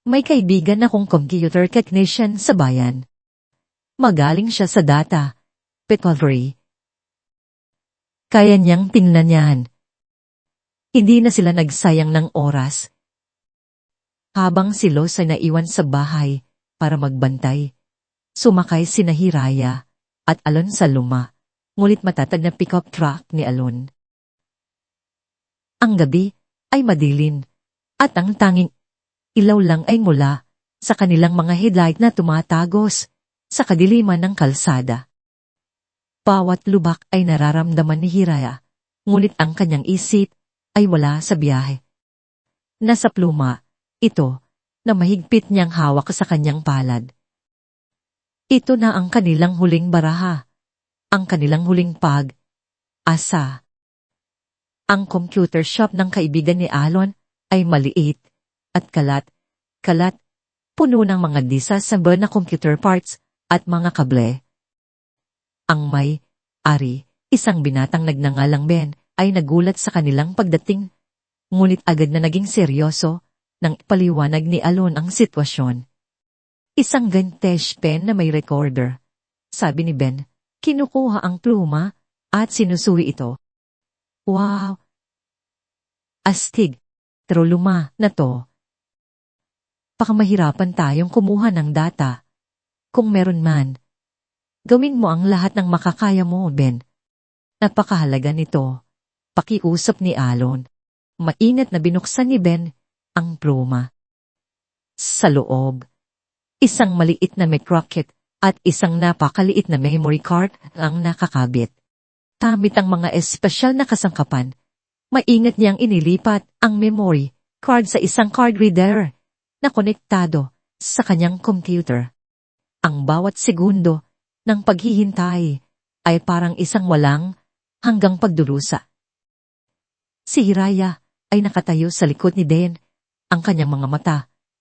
May kaibigan akong computer technician sa bayan. Magaling siya sa data recovery. Kaya niyang tingnan yan. Hindi na sila nagsayang ng oras. Habang si Los ay naiwan sa bahay para magbantay, sumakay sina Hiraya at Alon sa luma, ngulit matatag na pickup truck ni Alon. Ang gabi ay madilim at ang tanging ilaw lang ay mula sa kanilang mga headlight na tumatagos sa kadiliman ng kalsada. Bawat lubak ay nararamdaman ni Hiraya, ngulit ang kanyang isip ay wala sa biyahe. Nasa pluma, ito, na mahigpit niyang hawak sa kanyang palad. Ito na ang kanilang huling baraha, ang kanilang huling asa. Ang computer shop ng kaibigan ni Alon ay maliit at kalat, puno ng mga disassemble na computer parts at mga kable. Ang may-ari, isang binatang nagngangalang Ben, ay nagulat sa kanilang pagdating, ngunit agad na naging seryoso nang ipaliwanag ni Alon ang sitwasyon. Isang vintage pen na may recorder. Sabi ni Ben, kinukuha ang pluma at sinusuwi ito. Wow! Astig, pero luma na to. Baka mahirapan tayong kumuha ng data. Kung meron man, gawin mo ang lahat ng makakaya mo, Ben. Napakahalaga nito. Pakiusap ni Alon. Maingat na binuksan ni Ben ang pluma. Sa loob, isang maliit na McRocket at isang napakaliit na memory card ang nakakabit. Tamit ang mga espesyal na kasangkapan. Maingat niyang inilipat ang memory card sa isang card reader na konektado sa kanyang computer. Ang bawat segundo ng paghihintay ay parang isang walang hanggang pagdurusa. Si Hiraya ay nakatayo sa likod ni Ben. Ang kanyang mga mata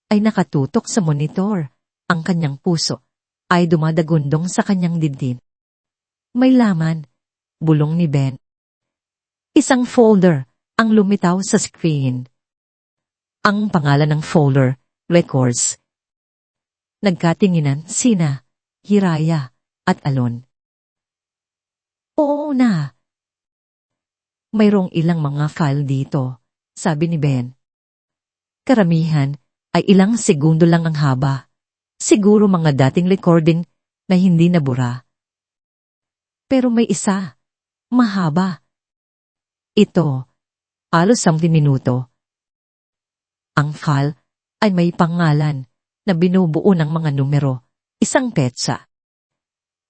ay nakatutok sa monitor. Ang kanyang puso ay dumadagundong sa kanyang dibdib. May laman, bulong ni Ben. Isang folder ang lumitaw sa screen. Ang pangalan ng folder, Records. Nagkatinginan sina Hiraya at Alon. Oo na. Mayroong ilang mga file dito, sabi ni Ben. Karamihan ay ilang segundo lang ang haba. Siguro mga dating recording na hindi nabura. Pero may isa, mahaba. Ito, halos 10 minuto. Ang file ay may pangalan na binubuo ng mga numero, isang petsa.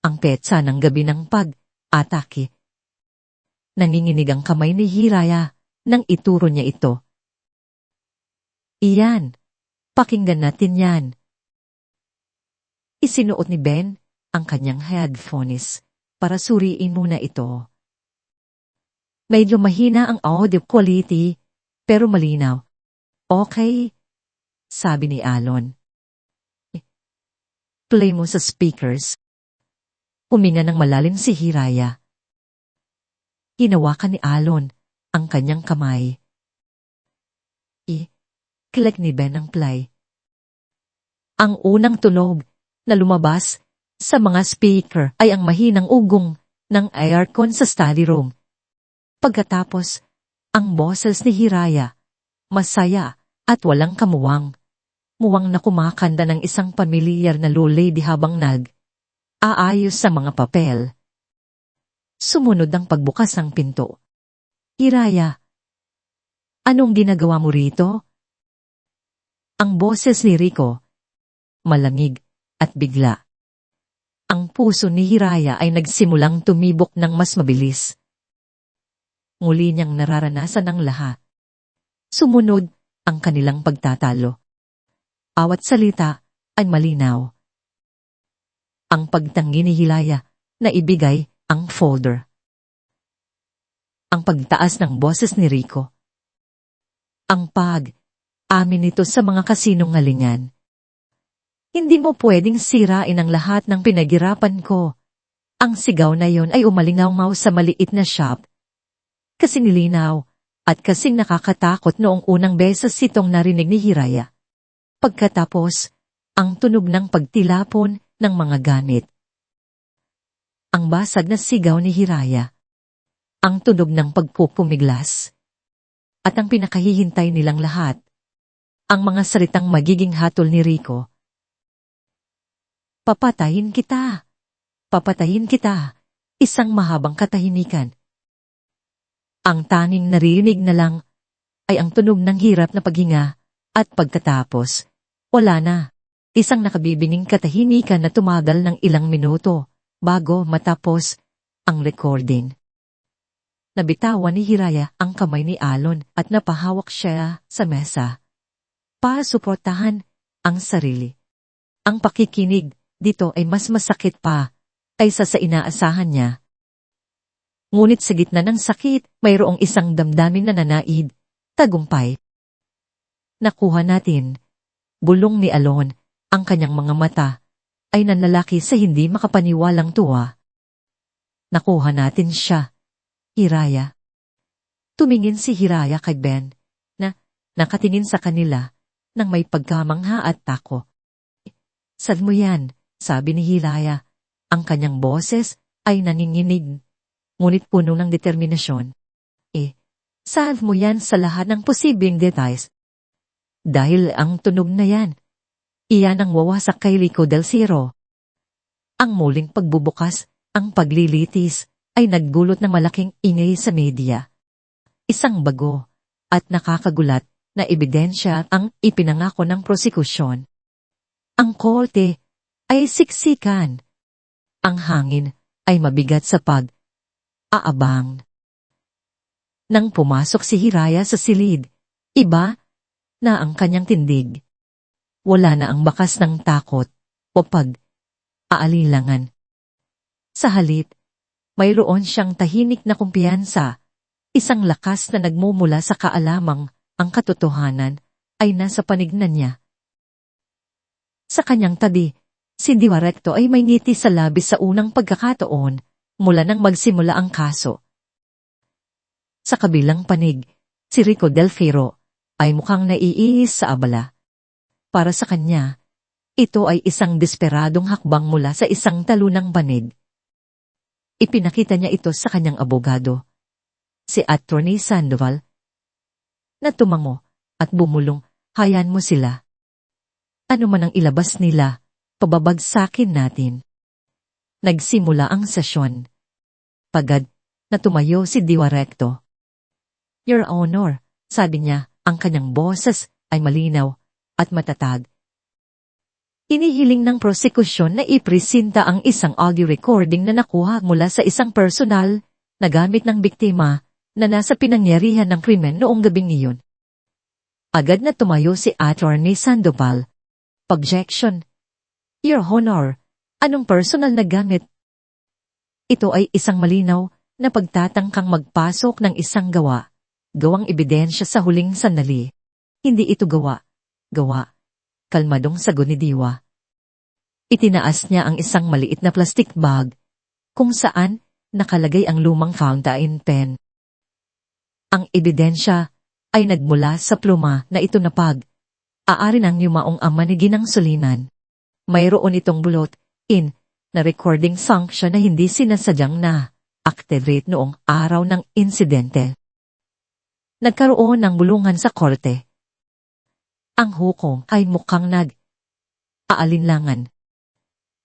Ang petsa ng gabi ng pag-atake. Nanginginig ang kamay ni Hiraya nang ituro niya ito. Iyan, pakinggan natin yan. Isinuot ni Ben ang kanyang headphones para suriin muna ito. Medyo mahina ang audio quality, pero malinaw. Okay, sabi ni Alon. Play mo sa speakers. Huminga ng malalim si Hiraya. Hinawakan ni Alon ang kanyang kamay. Click ni Ben ang play. Ang unang tunog na lumabas sa mga speaker ay ang mahinang ugong ng aircon sa study room. Pagkatapos, ang boses ni Hiraya, masaya at walang kamuwang. Muwang na kumakanta ng isang pamilyar na lady habang aayos sa mga papel. Sumunod ang pagbukas ng pinto. Hiraya, anong ginagawa mo rito? Ang boses ni Rico, malangig at bigla. Ang puso ni Hiraya ay nagsimulang tumibok ng mas mabilis. Muli niyang nararanasan ang lahat. Sumunod ang kanilang pagtatalo. Awat salita ay malinaw. Ang pagtangi ni Hiraya na ibigay ang folder. Ang pagtaas ng boses ni Rico. Ang amin nito sa mga kasinungalingan. Hindi mo pwedeng sirain ang lahat ng pinaghirapan ko. Ang sigaw na yon ay umalingaw sa maliit na shop. Kasi nilinaw at kasing nakakatakot noong unang beses itong narinig ni Hiraya. Pagkatapos, ang tunog ng pagtilapon ng mga gamit. Ang basag na sigaw ni Hiraya. Ang tunog ng pagpupumiglas. At ang pinakahihintay nilang lahat. Ang mga salitang magiging hatol ni Rico. Papatayin kita! Papatayin kita! Isang mahabang katahimikan. Ang tanging naririnig na lang ay ang tunog ng hirap na paghinga at pagkatapos, wala na. Isang nakabibinging katahimikan na tumagal ng ilang minuto bago matapos ang recording. Nabitawan ni Hiraya ang kamay ni Alon at napahawak siya sa mesa. Pasuportahan ang sarili. Ang pakikinig dito ay mas masakit pa kaysa sa inaasahan niya. Ngunit sa gitna ng sakit, mayroong isang damdamin na nanaid, tagumpay. Nakuha natin. Bulong ni Alon, ang kanyang mga mata ay nanlalaki sa hindi makapaniwalang tuwa. Nakuha natin siya, Hiraya. Tumingin si Hiraya kay Ben, na nakatingin sa kanila nang may pagkamangha at tako. Sad mo yan, sabi ni Hiraya. Ang kanyang boses ay nanginginig, ngunit puno ng determinasyon. Saan mo yan sa lahat ng posibleng details? Dahil ang tunog na yan, iyan ang wawasak kay Rico del Ciro. Ang muling pagbubukas, ang paglilitis, ay naggulot ng malaking ingay sa media. Isang bago at nakakagulat na ebidensya ang ipinangako ng prosekusyon. Ang korte ay siksikan. Ang hangin ay mabigat sa pag-aabang. Nang pumasok si Hiraya sa silid, iba na ang kanyang tindig. Wala na ang bakas ng takot o pag-aalilangan. Sa halip, mayroon siyang tahimik na kumpiyansa, isang lakas na nagmumula sa kaalamang ang katotohanan ay nasa panignan niya. Sa kanyang tabi, si Directo ay may ngiti sa labis sa unang pagkakataon mula nang magsimula ang kaso. Sa kabilang panig, si Rico del Ciro ay mukhang naiinis sa abala. Para sa kanya, ito ay isang desperadong hakbang mula sa isang talunang banig. Ipinakita niya ito sa kanyang abogado, si Attorney Sandoval, na tumango at bumulong, hayaan mo sila. Ano man ang ilabas nila, pababagsakin natin. Nagsimula ang sesyon. Pagad na tumayo si Directo. Your Honor, sabi niya, ang kanyang boses ay malinaw at matatag. Inihiling ng prosekusyon na ipresenta ang isang audio recording na nakuha mula sa isang personal na gamit ng biktima na nasa pinangyarihan ng krimen noong gabing iyon. Agad na tumayo si Attorney Sandoval. Objection. Your Honor, anong personal na gamit? Ito ay isang malinaw na pagtatangkang magpasok ng isang gawang ebidensya sa huling sandali. Hindi ito gawa. Kalmadong sagot ni Diwa. Itinaas niya ang isang maliit na plastic bag kung saan nakalagay ang lumang fountain pen. Ang ebidensya ay nagmula sa pluma na ito na aari ng yumaong ama ni Ginang Sulinan. Mayroon itong bulot-in na recording sanction na hindi sinasadyang na-activate noong araw ng insidente. Nagkaroon ng bulungan sa korte. Ang hukom ay mukhang nag-aalinlangan.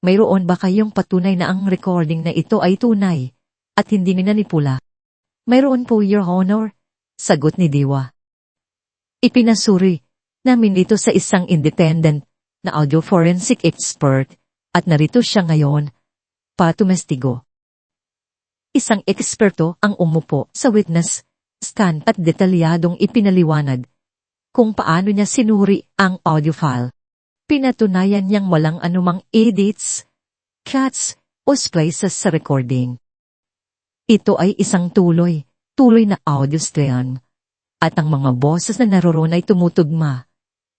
Mayroon ba kayong patunay na ang recording na ito ay tunay at hindi minanipula? Mayroon po, Your Honor, sagot ni Diwa. Ipinasuri namin ito sa isang independent na audio forensic expert at narito siya ngayon patumestigo. Isang eksperto ang umupo sa witness stand at detalyadong ipinaliwanag kung paano niya sinuri ang audio file. Pinatunayan niyang walang anumang edits, cuts, o splices sa recording. Ito ay isang tuloy na audio stream, at ang mga boses na naroon ay tumutugma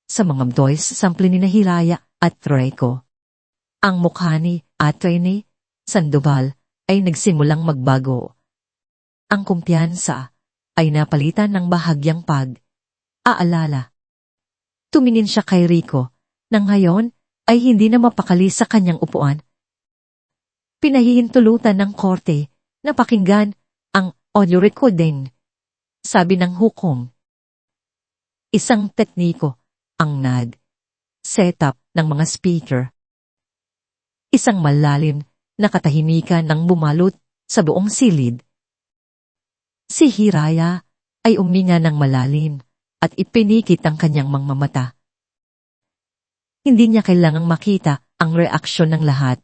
sa mga voice sample ni Hiraya at Rico. Ang mukha ni Attorney Sandoval ay nagsimulang magbago. Ang kumpiyansa ay napalitan ng bahagyang pag-aalala. Tumingin siya kay Rico, nang ngayon ay hindi na mapakali sa kanyang upuan. pinahihintulutan ng korte na pakinggan ang audio recording. Sabi ng hukom. Isang tekniko ang nag-setup ng mga speaker. Isang malalim na katahimikan ng bumalot sa buong silid. Si Hiraya ay uminga ng malalim at ipinikit ang kanyang mga mata. Hindi niya kailangang makita ang reaksyon ng lahat.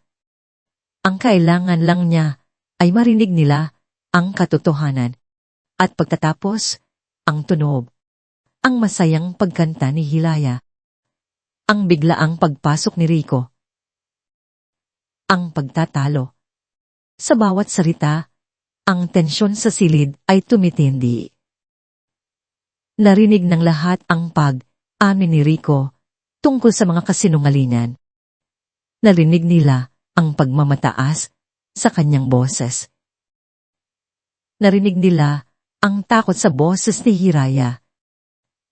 Ang kailangan lang niya ay marinig nila ang katotohanan. At pagtatapos, ang tunog. Ang masayang pagkanta ni Hiraya. Ang biglaang pagpasok ni Rico. Ang pagtatalo. Sa bawat salita, ang tensyon sa silid ay tumitindi. Narinig ng lahat ang pag-amin ni Rico tungkol sa mga kasinungalingan. Narinig nila ang pagmamataas sa kanyang boses. Narinig nila ang takot sa boses ni Hiraya.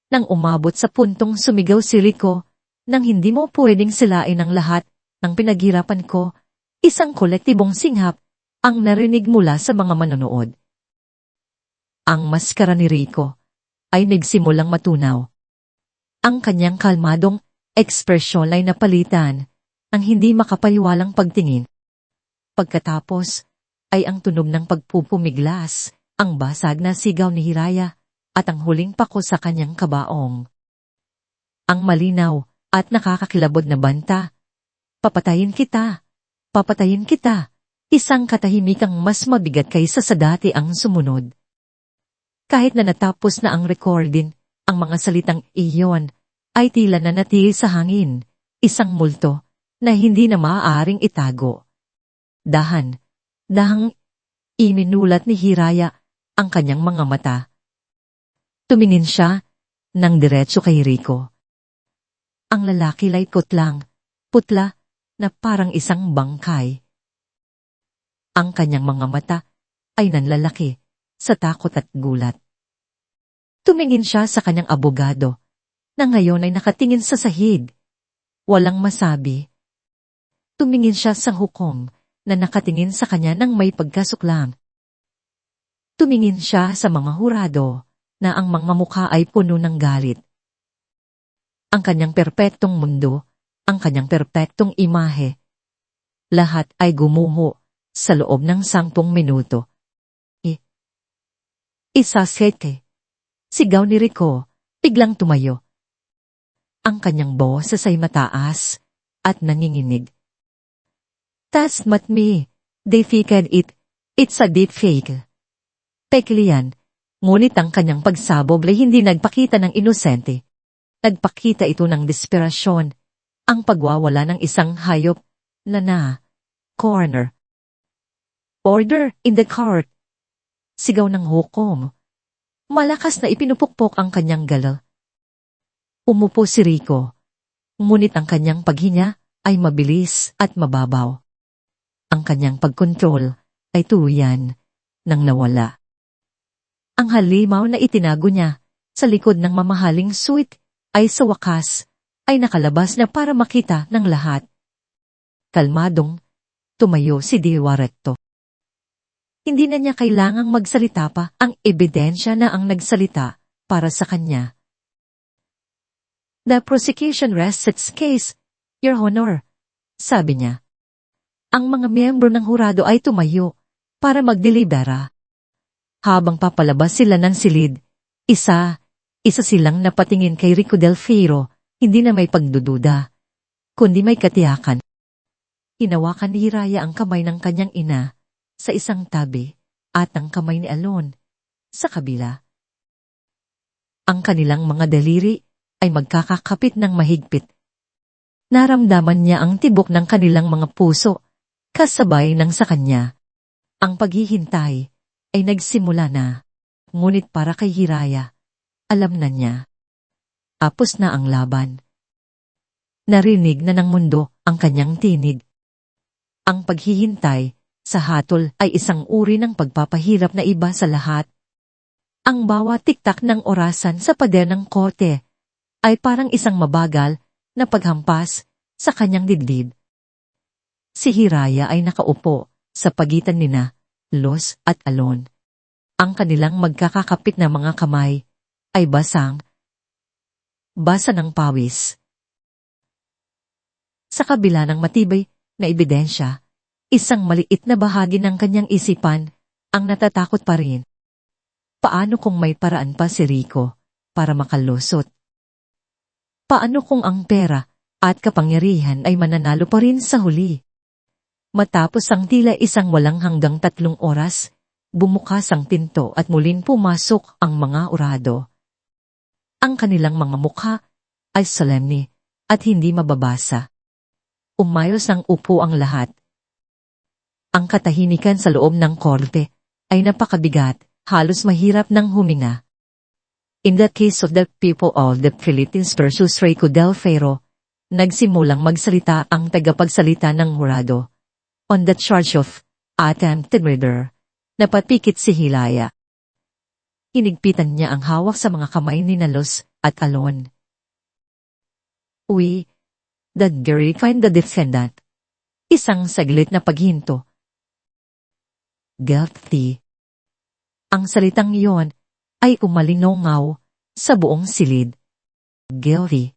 Nang umabot sa puntong sumigaw si Rico, nang hindi mo pwedeng silain ang lahat ng pinaghirapan ko, isang kolektibong singhap ang narinig mula sa mga manonood. Ang maskara ni Rico ay nagsimulang matunaw. Ang kanyang kalmadong ekspresyon ay napalitan ng hindi makapaniwalang pagtingin. Pagkatapos ay ang tunog ng pagpupumiglas, ang basag na sigaw ni Hiraya at ang huling pako sa kanyang kabaong. Ang malinaw at nakakakilabot na banta, "Papatayin kita! Papatayin kita!" Isang katahimikang mas mabigat kaysa sa dati ang sumunod. Kahit na natapos na ang recording, ang mga salitang iyon ay tila nanatili sa hangin, isang multo na hindi na maaaring itago. Dahang iminulat ni Hiraya ang kanyang mga mata. Tumingin siya ng diretso kay Rico. Ang lalaki laikot lang, putla na parang isang bangkay. Ang kanyang mga mata ay nanlalaki sa takot at gulat. Tumingin siya sa kanyang abogado na ngayon ay nakatingin sa sahig. Walang masabi. Tumingin siya sa hukom na nakatingin sa kanya ng may pagkasuklam. Tumingin siya sa mga hurado na ang mga mukha ay puno ng galit. Ang kanyang perpektong mundo, ang kanyang perpektong imahe, lahat ay gumuho sa loob ng 10 minuto. Isasete. Sigaw ni Rico, biglang tumayo. Ang kanyang boses ay mataas at nanginginig. "That's not me. They faked it. It's a deep fake." Peklian, ngunit ang kanyang pagsabog ay hindi nagpakita ng inosente. Nagpakita ito ng desperasyon, ang pagwawala ng isang hayop na corner. "Order in the court!" Sigaw ng hukom. Malakas na ipinupukpok ang kanyang gala. Umupo si Rico, ngunit ang kanyang paghinya ay mabilis at mababaw. Ang kanyang pagkontrol ay tuluyan nang nawala. Ang halimaw na itinago niya sa likod ng mamahaling suit ay sa wakas ay nakalabas na para makita ng lahat. Kalmadong tumayo si Diwa Recto. Hindi na niya kailangang magsalita pa, ang ebidensya na ang nagsalita para sa kanya. "The prosecution rests its case, Your Honor," sabi niya. Ang mga miyembro ng hurado ay tumayo para magdelibera. Habang papalabas sila ng silid, isa silang napatingin kay Rico Del Fierro, hindi na may pagdududa, kundi may katiyakan. Hinawakan ni Hiraya ang kamay ng kanyang ina sa isang tabi at ang kamay ni Alon sa kabila. Ang kanilang mga daliri ay magkakakapit ng mahigpit. Naramdaman niya ang tibok ng kanilang mga puso, kasabay ng sa kanya. Ang paghihintay ay nagsimula na, ngunit para kay Hiraya, alam na niya. Tapos na ang laban. Narinig na ng mundo ang kanyang tinig. Ang paghihintay sa hatol ay isang uri ng pagpapahirap na iba sa lahat. Ang bawat tiktak ng orasan sa pader ng korte ay parang isang mabagal na paghampas sa kanyang dibdib. Si Hiraya ay nakaupo Sa pagitan nina, Los at Alon. Ang kanilang magkakakapit na mga kamay ay basa ng pawis. Sa kabila ng matibay na ebidensya, isang maliit na bahagi ng kanyang isipan ang natatakot pa rin. Paano kung may paraan pa si Rico para makalusot? Paano kung ang pera at kapangyarihan ay mananalo pa rin sa huli? Matapos ang tila isang walang hanggang 3 oras, bumukas ang pinto at muling pumasok ang mga urado. Ang kanilang mga mukha ay solemne at hindi mababasa. Umayos ang upo ang lahat. Ang katahimikan sa loob ng korte ay napakabigat, halos mahirap ng huminga. In the case of the people of the Philippines versus Rico Del Fierro, nagsimulang magsalita ang tagapagsalita ng hurado. On the charge of attempted murder, napapikit si Hilaya. Hinigpitan niya ang hawak sa mga kamay ni Los at Alon. We, the jury find the defendant. Isang saglit na paghinto. Guilty. Ang salitang iyon ay umalingaw sa buong silid. Guilty.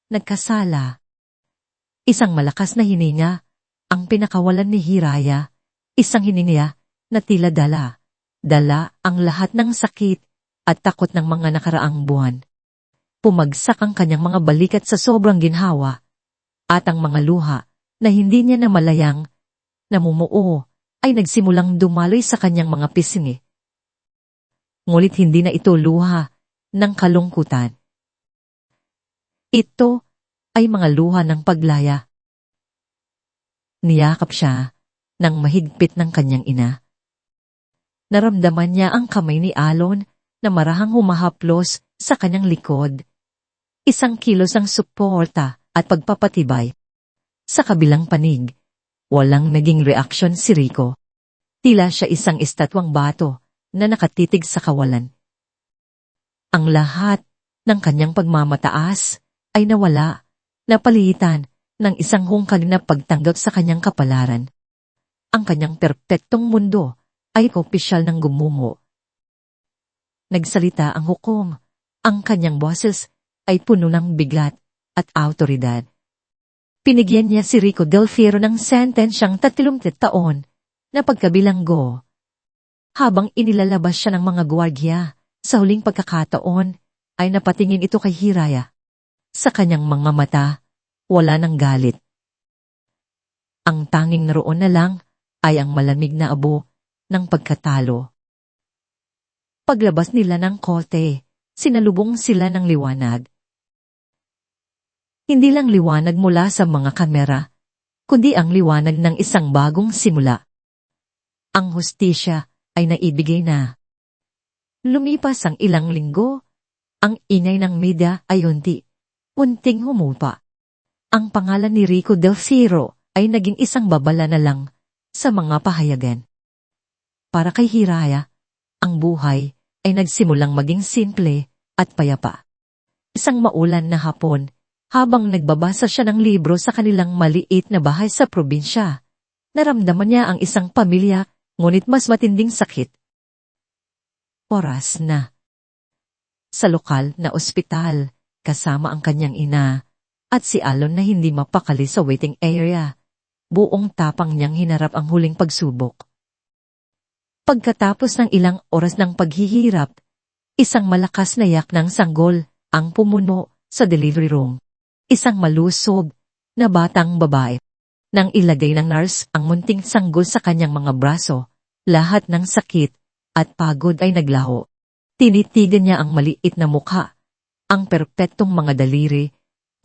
Nagkasala. Isang malakas na hininga ang pinakawalan ni Hiraya, isang hininga na tila dala ang lahat ng sakit at takot ng mga nakaraang buwan. Pumagsak ang kanyang mga balikat sa sobrang ginhawa, at ang mga luha na hindi niya namalayang namumuo ay nagsimulang dumaloy sa kanyang mga pisngi. Ngunit hindi na ito luha ng kalungkutan. Ito ay mga luha ng paglaya. Niyakap siya ng mahigpit ng kanyang ina. Naramdaman niya ang kamay ni Alon na marahang humahaplos sa kanyang likod. Isang kilos ang suporta at pagpapatibay. Sa kabilang panig, walang naging reaksyon si Rico. Tila siya isang estatwang bato na nakatitig sa kawalan. Ang lahat ng kanyang pagmamataas ay nawala, napalitan ng isang hungkal na pagtanggap sa kanyang kapalaran. Ang kanyang perpektong mundo ay opisyal ng gumungo. Nagsalita ang hukom. Ang kanyang boses ay puno ng bigat at autoridad. Pinigyan niya si Rico Del Fierro ng sentensyang 30 taon na pagkabilanggo. Habang inilalabas siya ng mga gwardiya, sa huling pagkakataon ay napatingin ito kay Hiraya. Sa kanyang mga mata, wala ng galit. Ang tanging naroon na lang ay ang malamig na abo ng pagkatalo. Paglabas nila ng korte, sinalubong sila ng liwanag. Hindi lang liwanag mula sa mga kamera, kundi ang liwanag ng isang bagong simula. Ang hustisya ay naibigay na. Lumipas ang ilang linggo, ang ingay ng media ay unting humupa. Ang pangalan ni Rico Del Fierro ay naging isang babala na lang sa mga pahayagan. Para kay Hiraya, ang buhay ay nagsimulang maging simple at payapa. Isang maulan na hapon, habang nagbabasa siya ng libro sa kanilang maliit na bahay sa probinsya, naramdaman niya ang isang pamilya, ngunit mas matinding sakit. Oras na. Sa lokal na ospital, kasama ang kanyang ina, at si Alon na hindi mapakali sa waiting area, buong tapang niyang hinarap ang huling pagsubok. Pagkatapos ng ilang oras ng paghihirap, isang malakas na yak ng sanggol ang pumuno sa delivery room. Isang malusog na batang babae. Nang ilagay ng nurse ang munting sanggol sa kanyang mga braso, lahat ng sakit at pagod ay naglaho. Tinitigan niya ang maliit na mukha, ang perpektong mga daliri,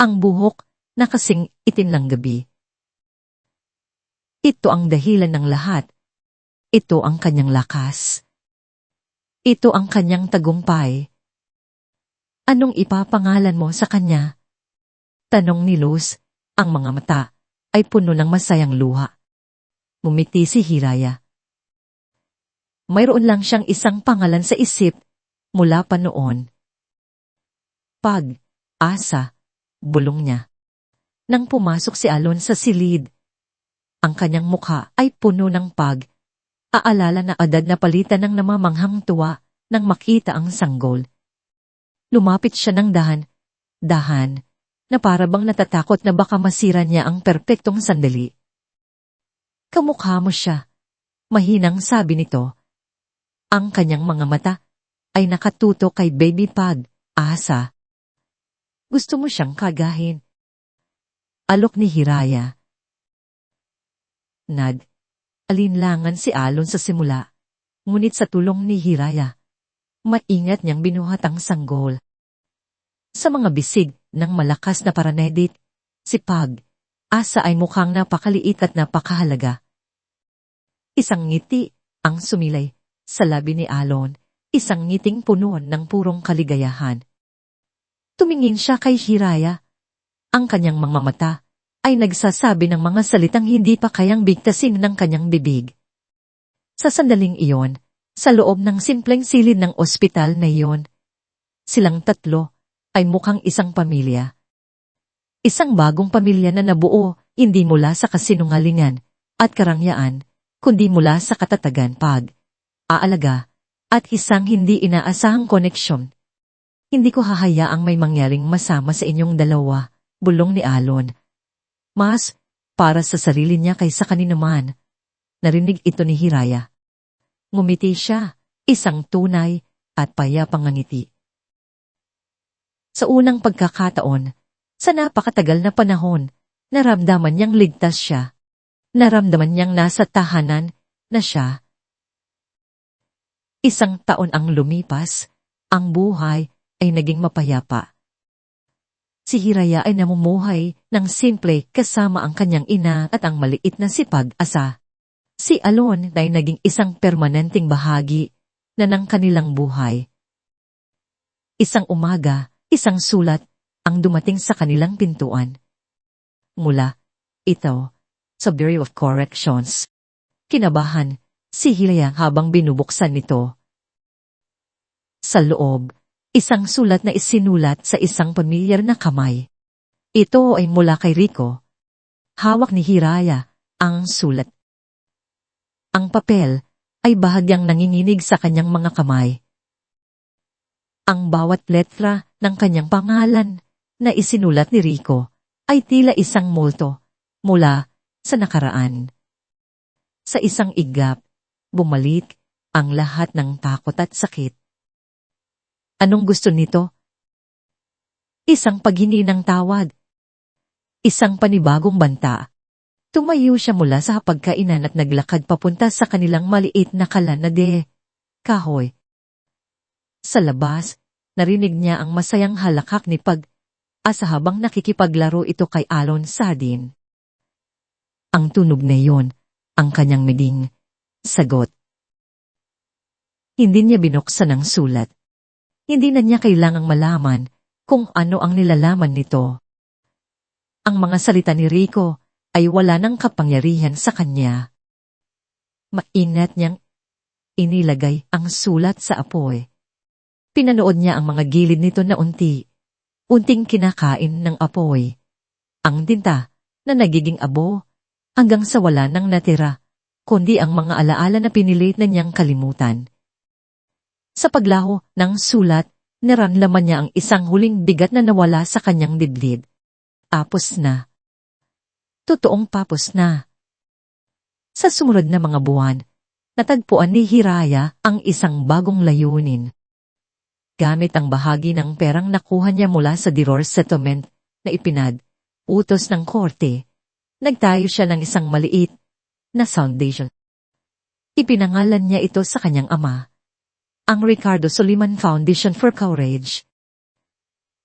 ang buhok na kasing itim ng gabi. Ito ang dahilan ng lahat. Ito ang kanyang lakas. Ito ang kanyang tagumpay. Anong ipapangalan mo sa kanya? Tanong ni Luz, ang mga mata ay puno ng masayang luha. Ngumiti si Hiraya. Mayroon lang siyang isang pangalan sa isip mula pa noon. Pag-asa, bulong niya. Nang pumasok si Alon sa silid, Ang kanyang mukha ay puno ng aalala na agad na palitan ng namamanghang tuwa nang makita ang sanggol. Lumapit siya ng dahan, na parabang natatakot na baka masira niya ang perpektong sandali. Kamukha mo siya, mahinang sabi nito. Ang kanyang mga mata ay nakatuto kay Baby Pug, asa. Gusto mo siyang kagahin? Alok ni Hiraya. Alinlangan si Alon sa simula, ngunit sa tulong ni Hiraya, maingat niyang binuhat ang sanggol. Sa mga bisig ng malakas na paranedit, si Pug, asa ay mukhang napakaliit at napakahalaga. Isang ngiti ang sumilay sa labi ni Alon, isang ngiting puno ng purong kaligayahan. Tumingin siya kay Hiraya. Ang kanyang mga mata ay nagsasabi ng mga salitang hindi pa kayang bigtasin ng kanyang bibig. Sa sandaling iyon, sa loob ng simpleng silid ng ospital na iyon, silang tatlo ay mukhang isang pamilya. Isang bagong pamilya na nabuo hindi mula sa kasinungalingan at karangyaan, kundi mula sa katatagan, aalaga, at isang hindi inaasahang koneksyon. Hindi ko hahayaang may mangyaring masama sa inyong dalawa, bulong ni Alon. Mas, para sa sarili niya kaysa kanino man. Narinig ito ni Hiraya. Ngumiti siya, isang tunay at payapang ngiti. Sa unang pagkakataon, sa napakatagal na panahon, naramdaman niyang ligtas siya. Naramdaman niyang nasa tahanan na siya. Isang taon ang lumipas, ang buhay ay naging mapayapa. Si Hiraya ay namumuhay ng simple kasama ang kanyang ina at ang maliit na si Pag-asa. Si Alon ay naging isang permanenteng bahagi na ng kanilang buhay. Isang umaga, isang sulat ang dumating sa kanilang pintuan. Mula ito sa Bureau of Corrections. Kinabahan si Hiraya habang binubuksan nito. Sa loob, isang sulat na isinulat sa isang pamilyar na kamay. Ito ay mula kay Rico. Hawak ni Hiraya ang sulat. Ang papel ay bahagyang nanginginig sa kanyang mga kamay. Ang bawat letra ng kanyang pangalan na isinulat ni Rico ay tila isang multo mula sa nakaraan. Sa isang iglap, bumalik ang lahat ng takot at sakit. Anong gusto nito? Isang paghingi ng tawad. Isang panibagong banta. Tumayo siya mula sa hapagkainan at naglakad papunta sa kanilang maliit na kalan na kahoy. Sa labas, narinig niya ang masayang halakhak ni Pag-asa habang nakikipaglaro ito kay Alon Sardin. Ang tunog na iyon, ang kanyang miding sagot. Hindi niya binuksan ang sulat. Hindi na niya kailangang malaman kung ano ang nilalaman nito. Ang mga salita ni Rico ay wala ng kapangyarihan sa kanya. Maingat niyang inilagay ang sulat sa apoy. Pinanood niya ang mga gilid nito na unting kinakain ng apoy. Ang tinta na nagiging abo hanggang sa wala nang natira, kundi ang mga alaala na pinilit na niyang kalimutan. Sa paglaho ng sulat, naranlaman niya ang isang huling bigat na nawala sa kanyang dibdib. Tapos na. Totoong tapos na. Sa sumunod na mga buwan, natagpuan ni Hiraya ang isang bagong layunin. Gamit ang bahagi ng perang nakuha niya mula sa divorce settlement na utos ng korte, nagtayo siya ng isang maliit na foundation. Ipinangalan niya ito sa kanyang ama, ang Ricardo Soliman Foundation for Courage.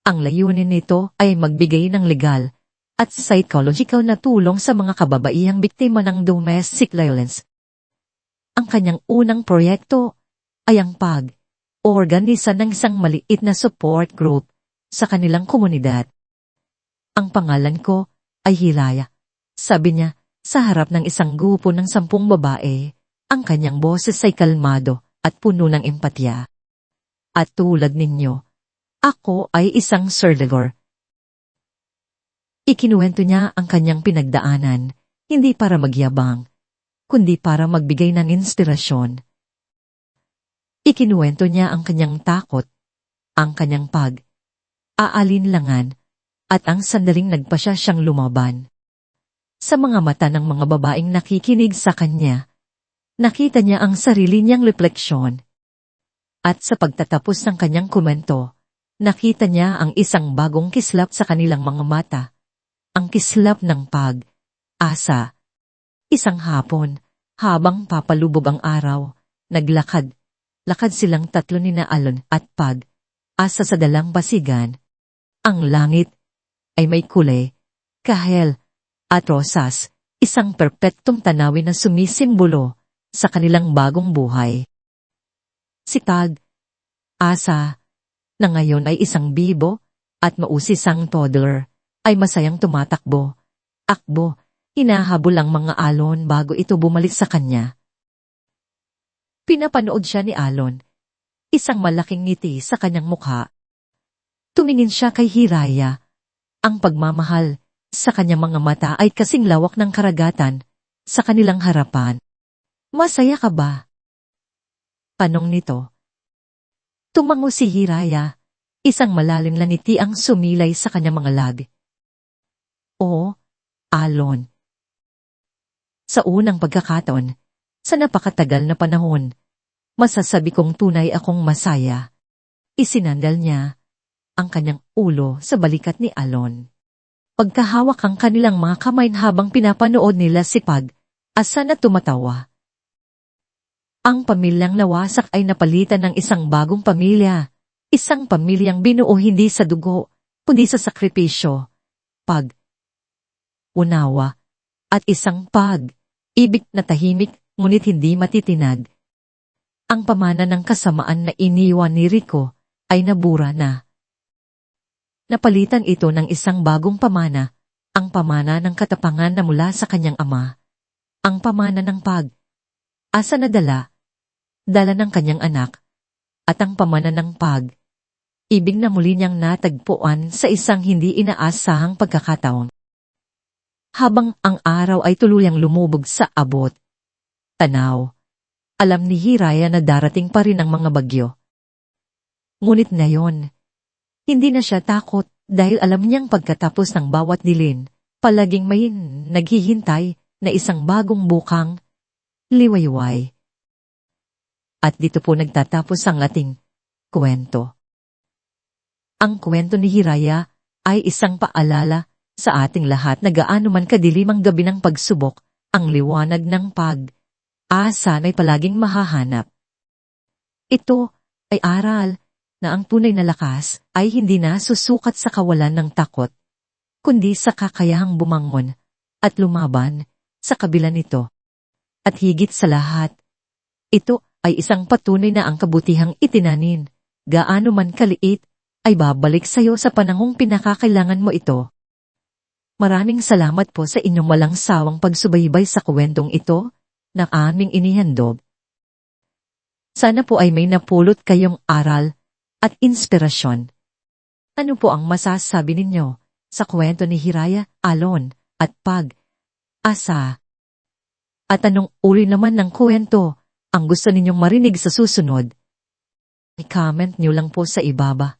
Ang layunin nito ay magbigay ng legal at psychological na tulong sa mga kababaihang biktima ng domestic violence. Ang kanyang unang proyekto ay ang pag-organisa ng isang maliit na support group sa kanilang komunidad. Ang pangalan ko ay Hiraya, sabi niya sa harap ng isang grupo ng 10 babae. Ang kanyang boses ay kalmado at puno ng empatya. At tulad ninyo, ako ay isang survivor. Ikinuwento niya ang kanyang pinagdaanan, Hindi para magyabang, kundi para magbigay ng inspirasyon. Ikinuwento niya ang kanyang takot, ang kanyang aalinlangan, at ang sandaling nagpasya siyang lumaban. Sa mga mata ng mga babaeng nakikinig sa kanya, nakita niya ang sarili niyang refleksyon. At sa pagtatapos ng kanyang komento, nakita niya ang isang bagong kislap sa kanilang mga mata, ang kislap ng pag-asa. Isang hapon, habang papalubog ang araw, lakad silang tatlo ni Alon at pag-asa sa dalang basigan. Ang langit ay may kulay, kahel, at rosas, isang perpektong tanawin na sumisimbolo sa kanilang bagong buhay. Si Asa, na ngayon ay isang bibo at mausisang toddler, ay masayang tumatakbo, hinahabol ang mga alon bago ito bumalik sa kanya. Pinapanood siya ni Alon, isang malaking ngiti sa kanyang mukha. Tumingin siya kay Hiraya. Ang pagmamahal sa kanyang mga mata ay kasing lawak ng karagatan sa kanilang harapan. Masaya ka ba? Tanong nito. Tumango si Hiraya, isang malalim na ngiti ang sumilay sa kanyang mga lag. Oo, Alon. Sa unang pagkakataon, sa napakatagal na panahon, masasabi kong tunay akong masaya. Isinandal niya ang kanyang ulo sa balikat ni Alon. Pagkahawak ang kanilang mga kamay habang pinapanood nila si Asa na tumatawa. Ang pamilyang nawasak ay napalitan ng isang bagong pamilya. Isang pamilyang binuo hindi sa dugo, kundi sa sakripisyo, unawa, at isang ibig na tahimik ngunit hindi matitinag. Ang pamana ng kasamaan na iniwan ni Rico ay nabura na. Napalitan ito ng isang bagong pamana, ang pamana ng katapangan na mula sa kanyang ama. Ang pamana ng asa na dala ng kanyang anak, at ang pamana ng ibig na muli niyang natagpuan sa isang hindi inaasahang pagkakataon. Habang ang araw ay tuluyang lumubog sa tanaw, alam ni Hiraya na darating pa rin ang mga bagyo. Ngunit ngayon, hindi na siya takot dahil alam niyang pagkatapos ng bawat dilim, palaging may naghihintay na isang bagong bukang liwayway. At dito po nagtatapos ang ating kwento. Ang kwento ni Hiraya ay isang paalala sa ating lahat na gaano man kadilim ang gabi ng pagsubok, ang liwanag ng asa ay palaging mahahanap. Ito ay aral na ang tunay na lakas ay hindi na susukat sa kawalan ng takot, kundi sa kakayahang bumangon at lumaban sa kabila nito. At higit sa lahat, ito ay isang patunay na ang kabutihang itinanin, gaano man kaliit, ay babalik sa iyo sa panahong pinakakailangan mo ito. Maraming salamat po sa inyong walang sawang pagsubaybay sa kwentong ito na aming inihandog. Sana po ay may napulot kayong aral at inspirasyon. Ano po ang masasabi ninyo sa kwento ni Hiraya, Alon, at Asa? At anong uri naman ng kwento ang gusto ninyong marinig sa susunod? I-comment nyo lang po sa ibaba.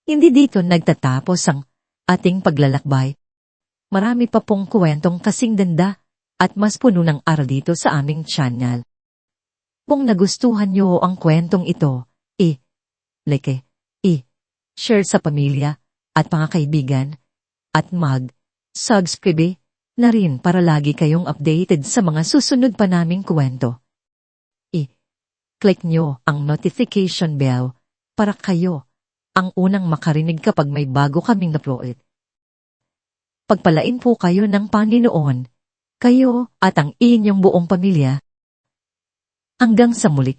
Hindi dito nagtatapos ang ating paglalakbay. Marami pa pong kwentong kasing ganda at mas puno ng aral dito sa aming channel. Kung nagustuhan nyo ang kwentong ito, like, share sa pamilya at mga kaibigan, at subscribe na rin para lagi kayong updated sa mga susunod pa naming kwento. Click nyo ang notification bell para kayo ang unang makarinig kapag may bago kaming upload. Pagpalain po kayo ng Panginoon, kayo at ang inyong buong pamilya. Hanggang sa muli.